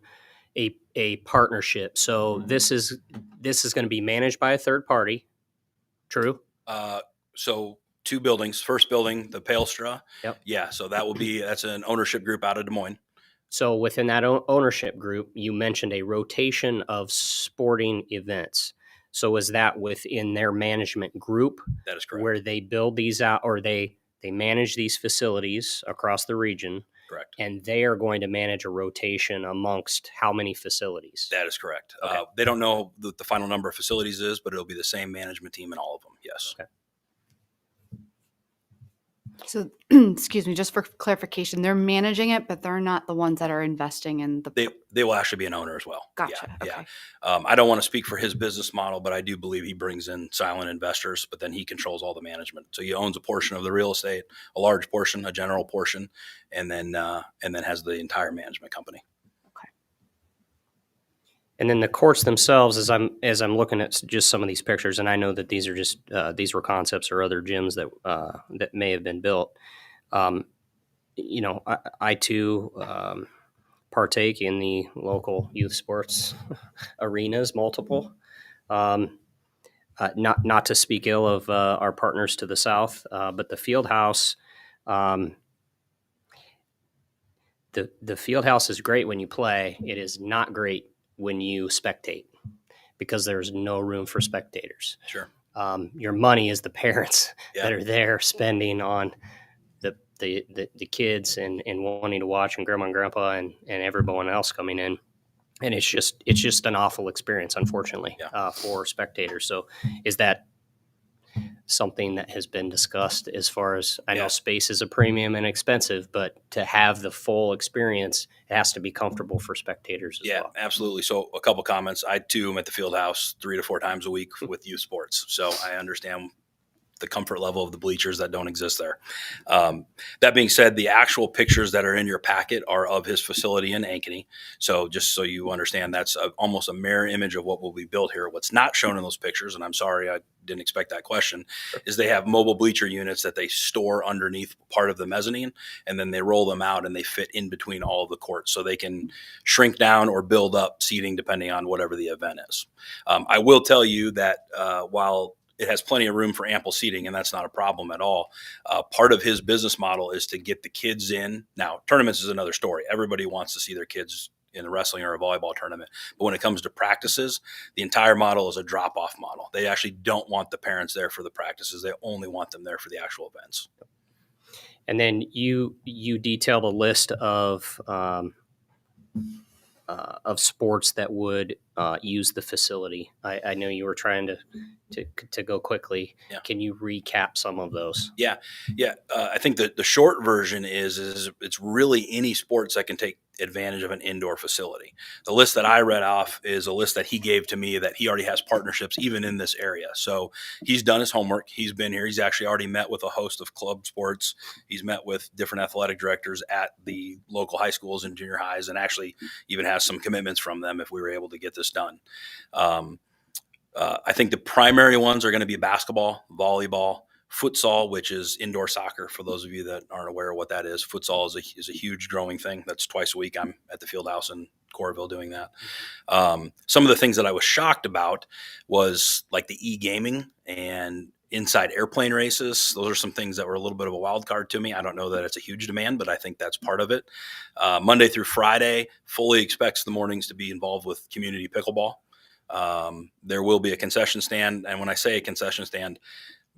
a partnership. So this is going to be managed by a third party. True. So 2 buildings. First building, the Palestra. Yep. Yeah. So that's an ownership group out of Des Moines. So within that ownership group, you mentioned a rotation of sporting events. So is that within their management group That is correct. where they build these out, or they manage these facilities across the region? Correct. And they are going to manage a rotation amongst how many facilities? That is correct. Okay. They don't know what the final number of facilities is, but it'll be the same management team in all of them. Yes. Okay. So, excuse me, just for clarification, they're managing it, but they're not the ones that are investing in the. They will actually be an owner as well. Gotcha. Yeah. Okay. Yeah. I don't want to speak for his business model, but I do believe he brings in silent investors, but then he controls all the management. So he owns a portion of the real estate, a large portion, a general portion, and then has the entire management company. And then the courts themselves, as I'm looking at just some of these pictures, and I know that these are just these were concepts or other gyms that may have been built. I too partake in the local youth sports arenas, multiple. Not to speak ill of our partners to the south, but the field house. The field house is great when you play. It is not great when you spectate because there's no room for spectators. Sure. Your money is the parents Yeah. that are there spending on the kids and wanting to watch, and grandma and grandpa and everyone else coming in. And it's just an awful experience, unfortunately, Yeah. for spectators. So is that something that has been discussed as far as I know Yeah. space is a premium and expensive, but to have the full experience, it has to be comfortable for spectators as Yeah, well. absolutely. So a couple comments. I too am at the field house 3 to 4 times a week with youth sports. So I understand the comfort level of the bleachers that don't exist there. That being said, the actual pictures that are in your packet are of his facility in Ankeny. So just so you understand, that's almost a mirror image of what will be built here. What's not shown in those pictures, and I'm sorry I didn't expect that question, is they have mobile bleacher units that they store underneath part of the mezzanine, and then they roll them out and they fit in between all of the courts. So they can shrink down or build up seating depending on whatever the event is. I will tell you that while it has plenty of room for ample seating, and that's not a problem at all. Part of his business model is to get the kids in. Now, tournaments is another story. Everybody wants to see their kids in a wrestling or a volleyball tournament. But when it comes to practices, the entire model is a drop-off model. They actually don't want the parents there for the practices. They only want them there for the actual events. And then you detailed a list of sports that would use the facility. I know you were trying to go quickly. Yeah. Can you recap some of those? Yeah. I think that the short version is it's really any sports that can take advantage of an indoor facility. The list that I read off is a list that he gave to me that he already has partnerships even in this area. So he's done his homework. He's been here. He's actually already met with a host of club sports. He's met with different athletic directors at the local high schools and junior highs, and actually even has some commitments from them if we were able to get this done. I think the primary ones are going to be basketball, volleyball, futsal, which is indoor soccer. For those of you that aren't aware of what that is, futsal is a huge growing thing. That's twice a week. I'm at the field house in Coralville doing that. Some of the things that I was shocked about was like the e-gaming and inside airplane races. Those are some things that were a little bit of a wild card to me. I don't know that it's a huge demand, but I think that's part of it. Monday through Friday, fully expects the mornings to be involved with community pickleball. There will be a concession stand. And when I say a concession stand,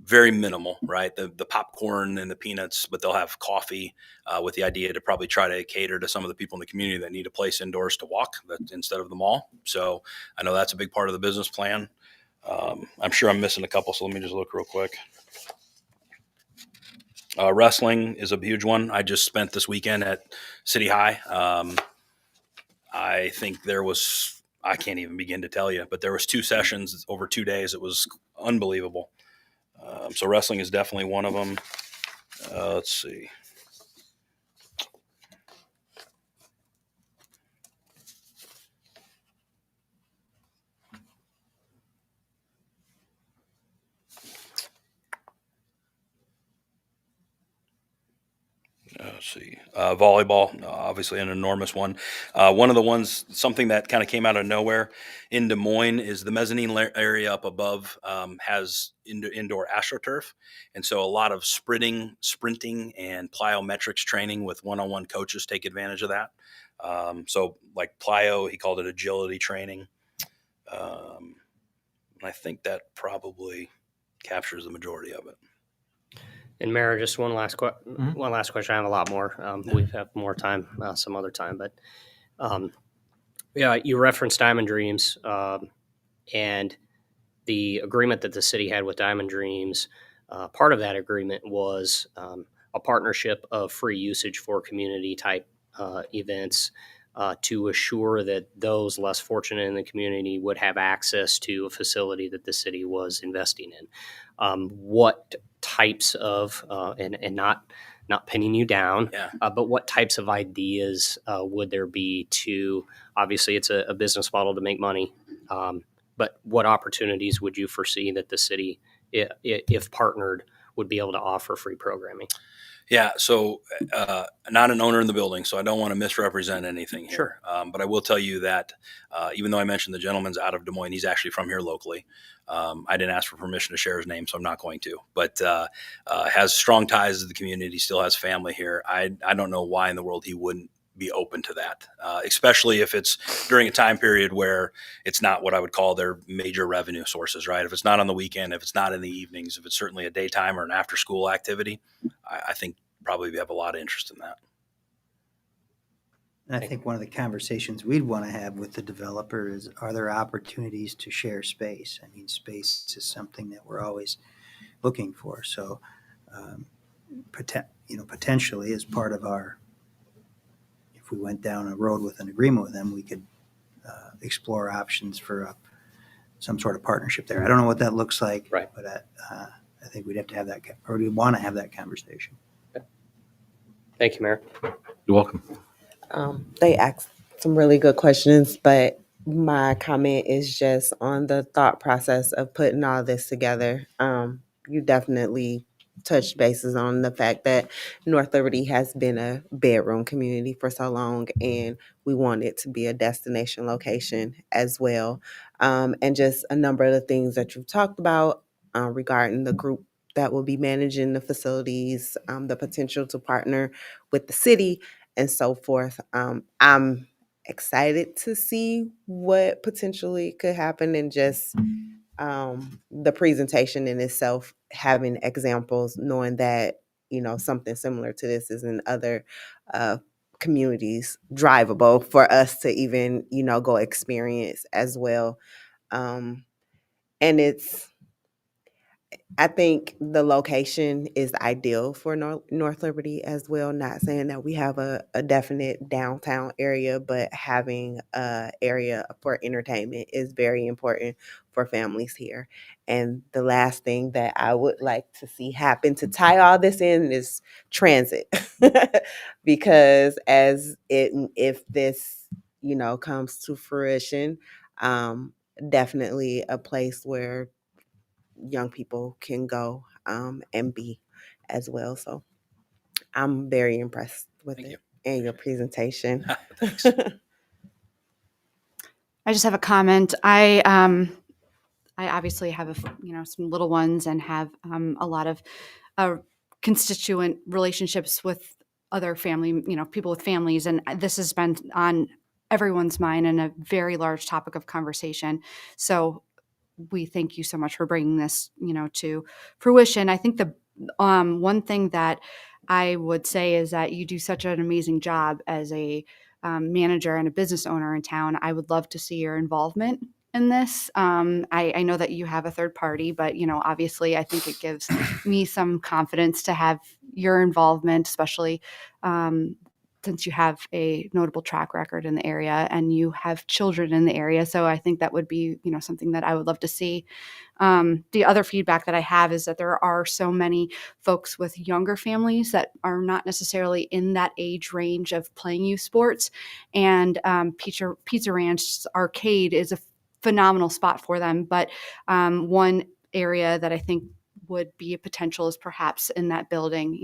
very minimal, right? The popcorn and the peanuts, but they'll have coffee with the idea to probably try to cater to some of the people in the community that need a place indoors to walk instead of the mall. So I know that's a big part of the business plan. I'm sure I'm missing a couple, so let me just look real quick. Wrestling is a huge one. I just spent this weekend at City High. I think there was, I can't even begin to tell you, but there was 2 sessions over 2 days. It was unbelievable. So wrestling is definitely one of them. Let's see. Let's see. Volleyball, obviously an enormous one. One of the ones, something that kind of came out of nowhere in Des Moines is the mezzanine area up above has indoor AstroTurf. And so a lot of sprinting and plyometrics training with one-on-one coaches take advantage of that. So like plyo, he called it agility training. I think that probably captures the majority of it. And Mara, just one last question. I have a lot more. We have more time some other time, but yeah, you referenced Diamond Dreams and the agreement that the city had with Diamond Dreams. Part of that agreement was a partnership of free usage for community type events to assure that those less fortunate in the community would have access to a facility that the city was investing in. What types of and not pinning you down, Yeah. but what types of ideas would there be to, obviously it's a business model to make money, but what opportunities would you foresee that the city, if partnered, would be able to offer free programming? Yeah, so not an owner in the building, so I don't want to misrepresent anything here. Sure. But I will tell you that even though I mentioned the gentleman's out of Des Moines, he's actually from here locally. I didn't ask for permission to share his name, so I'm not going to. But has strong ties to the community, still has family here. I don't know why in the world he wouldn't be open to that, especially if it's during a time period where it's not what I would call their major revenue sources, right? If it's not on the weekend, if it's not in the evenings, if it's certainly a daytime or an after school activity, I think probably we have a lot of interest in that. And I think one of the conversations we'd want to have with the developer is, are there opportunities to share space? I mean, space is something that we're always looking for. So, potentially as part of our, if we went down a road with an agreement with them, we could explore options for some sort of partnership there. I don't know what that looks like, Right. but I think we'd have to have that, or we want to have that conversation. Thank you, Mayor. You're welcome. They asked some really good questions, but my comment is just on the thought process of putting all this together. You definitely touched bases on the fact that North Liberty has been a bedroom community for so long, and we want it to be a destination location as well. And just a number of the things that you've talked about regarding the group that will be managing the facilities, the potential to partner with the city, and so forth. I'm excited to see what potentially could happen, and just the presentation in itself, having examples, knowing that something similar to this is in other communities drivable for us to even go experience as well. And I think the location is ideal for North Liberty as well. Not saying that we have a definite downtown area, but having a area for entertainment is very important for families here. And the last thing that I would like to see happen to tie all this in is transit, because if this comes to fruition, definitely a place where young people can go and be as well. So I'm very impressed with Thank it you. and your presentation. Thanks. I just have a comment. I obviously have some little ones and have a lot of constituent relationships with other family, people with families, and this has been on everyone's mind and a very large topic of conversation. So we thank you so much for bringing this, to fruition. I think the one thing that I would say is that you do such an amazing job as a manager and a business owner in town. I would love to see your involvement in this. I know that you have a third party, but obviously, I think it gives me some confidence to have your involvement, especially since you have a notable track record in the area and you have children in the area. So I think that would be, something that I would love to see. The other feedback that I have is that there are so many folks with younger families that are not necessarily in that age range of playing youth sports. And Pizza Ranch Arcade is a phenomenal spot for them. But one area that I think would be a potential is perhaps in that building,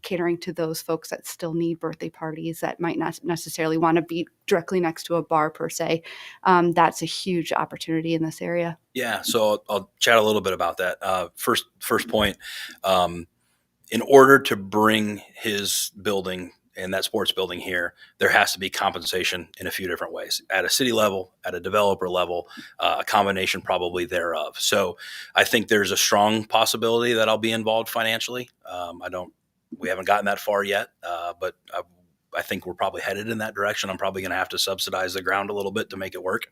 catering to those folks that still need birthday parties that might not necessarily want to be directly next to a bar per se. That's a huge opportunity in this area. Yeah, so I'll chat a little bit about that. First point, in order to bring his building and that sports building here, there has to be compensation in a few different ways, at a city level, at a developer level, a combination probably thereof. So I think there's a strong possibility that I'll be involved financially. We haven't gotten that far yet, but I think we're probably headed in that direction. I'm probably going to have to subsidize the ground a little bit to make it work.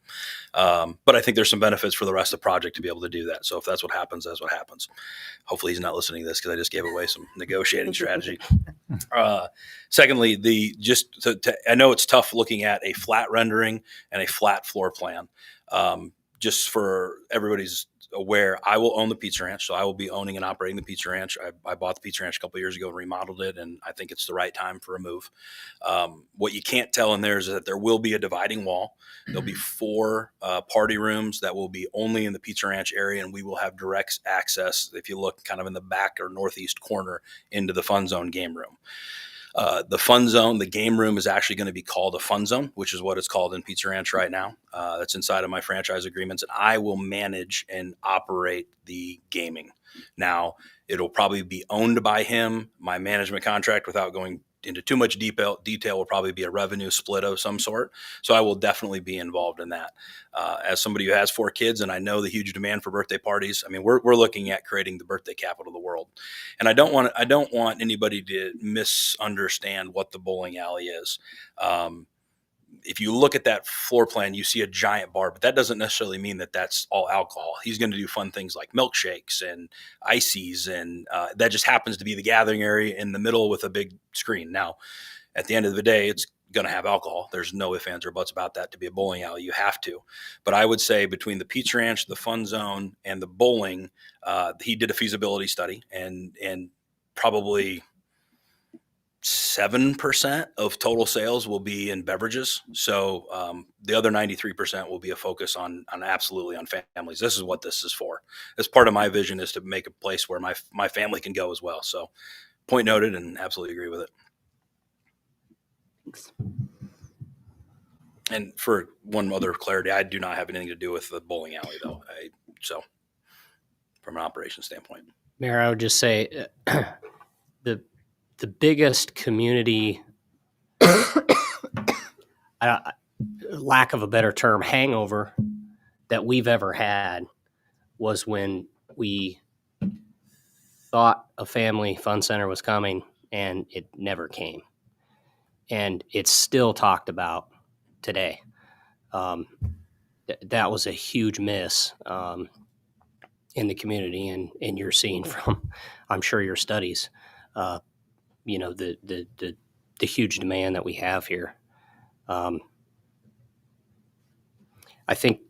But I think there's some benefits for the rest of the project to be able to do that. So if that's what happens, that's what happens. Hopefully he's not listening to this because I just gave away some negotiating strategy. Secondly, I know it's tough looking at a flat rendering and a flat floor plan. Just for everybody's aware, I will own the Pizza Ranch, so I will be owning and operating the Pizza Ranch. I bought the Pizza Ranch a couple of years ago and remodeled it, and I think it's the right time for a move. What you can't tell in there is that there will be a dividing wall. There'll be 4 party rooms that will be only in the Pizza Ranch area, and we will have direct access, if you look kind of in the back or northeast corner, into the Fun Zone game room. The Fun Zone, the game room, is actually going to be called a Fun Zone, which is what it's called in Pizza Ranch right now. That's inside of my franchise agreements, and I will manage and operate the gaming. Now, it'll probably be owned by him. My management contract, without going into too much detail, will probably be a revenue split of some sort. So I will definitely be involved in that. As somebody who has 4 kids, and I know the huge demand for birthday parties, I mean, we're looking at creating the birthday capital of the world. And I don't want anybody to misunderstand what the bowling alley is. if you look at that floor plan, you see a giant bar, but that doesn't necessarily mean that that's all alcohol. He's going to do fun things like milkshakes and ices, and that just happens to be the gathering area in the middle with a big screen. Now, at the end of the day, it's going to have alcohol. There's no ifs, ands, or buts about that. To be a bowling alley, you have to. But I would say between the Pizza Ranch, the Fun Zone, and the bowling, he did a feasibility study, and probably 7% of total sales will be in beverages. So the other 93% will be a focus on absolutely on families. This is what this is for. As part of my vision is to make a place where my family can go as well. So point noted, and absolutely agree with it. Thanks. And for one other clarity, I do not have anything to do with the bowling alley, though. So, from an operations standpoint, Mayor, I would just say the biggest community, lack of a better term, hangover that we've ever had was when we thought a family fun center was coming and it never came. And it's still talked about today. That was a huge miss in the community, and you're seeing from, I'm sure, your studies, the huge demand that we have here. I think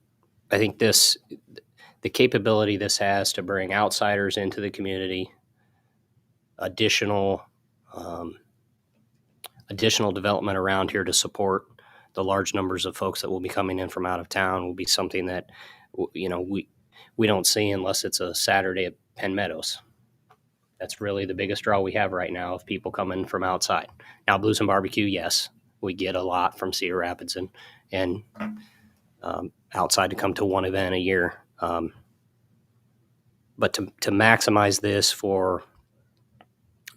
the capability this has to bring outsiders into the community, additional development around here to support the large numbers of folks that will be coming in from out of town will be something that, we don't see unless it's a Saturday at Penn Meadows. That's really the biggest draw we have right now of people coming from outside. Now, Blues and Barbecue, yes, we get a lot from Cedar Rapids and outside to come to one event a year. But to maximize this for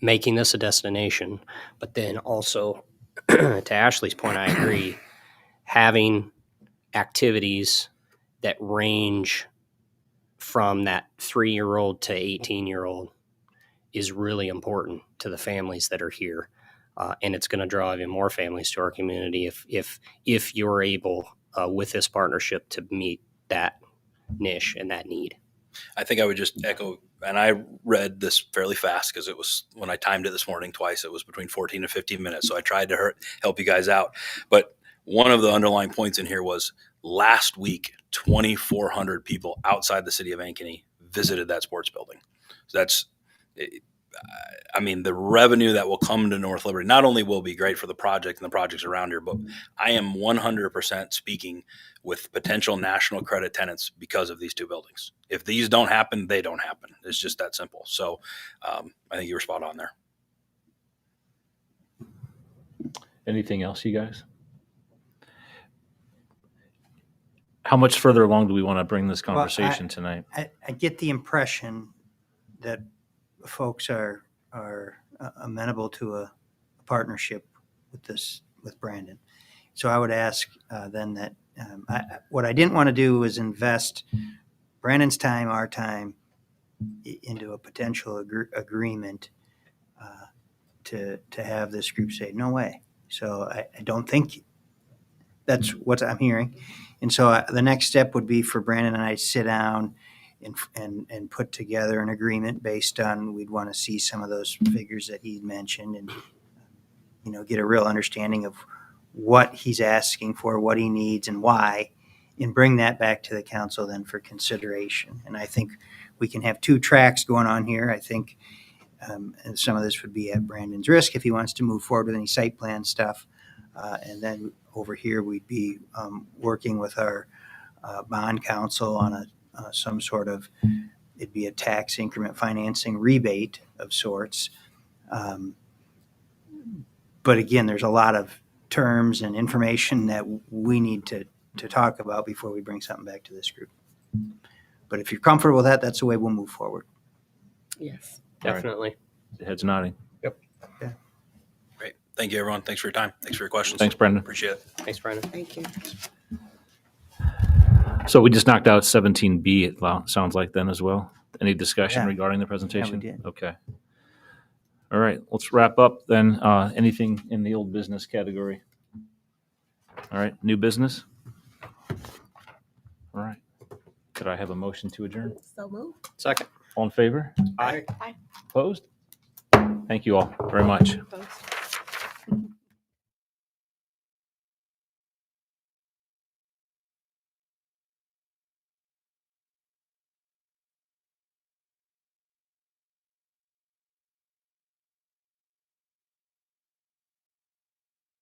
making this a destination, but then also, to Ashley's point, I agree, having activities that range from that 3-year-old to 18-year-old is really important to the families that are here. And it's going to draw even more families to our community if you're able, with this partnership, to meet that niche and that need. I think I would just echo, and I read this fairly fast because it was, when I timed it this morning twice, it was between 14 and 15 minutes. So I tried to help you guys out. But one of the underlying points in here was last week, 2,400 people outside the city of Ankeny visited that sports building. So that's, I mean, the revenue that will come to North Liberty not only will be great for the project and the projects around here, but I am 100% speaking with potential national credit tenants because of these two buildings. If these don't happen, they don't happen. It's just that simple. So I think you were spot on there. Anything else, you guys? How much further along do we want to bring this conversation tonight? I get the impression that folks are amenable to a partnership with Brandon. So I would ask then that what I didn't want to do was invest Brandon's time, our time, into a potential agreement to have this group say no way. So I don't think that's what I'm hearing. And so the next step would be for Brandon and I to sit down and put together an agreement based on, we'd want to see some of those figures that he mentioned and, get a real understanding of what he's asking for, what he needs and why, and bring that back to the council then for consideration. And I think we can have two tracks going on here. I think and some of this would be at Brandon's risk if he wants to move forward with any site plan stuff. And then over here, we'd be working with our bond counsel on some sort of, it'd be a tax increment financing rebate of sorts. But again, there's a lot of terms and information that we need to talk about before we bring something back to this group. But if you're comfortable with that, that's the way we'll move forward. Yes, All right. definitely. The head's nodding. Great. Thank you, everyone. Thanks for your time. Thanks for your questions. Thanks, Brendan. Appreciate it. Thanks, Brandon. Thank you. So we just knocked out 17B, it sounds like then as well. Any discussion Yeah. regarding the presentation? Yeah, we did. Okay. All right, let's wrap up then. Anything in the old business category? All right, new business? All right. Could I have a motion to adjourn? So move. Second. All in favor? Aye. Opposed? Thank you all very much. Opposed?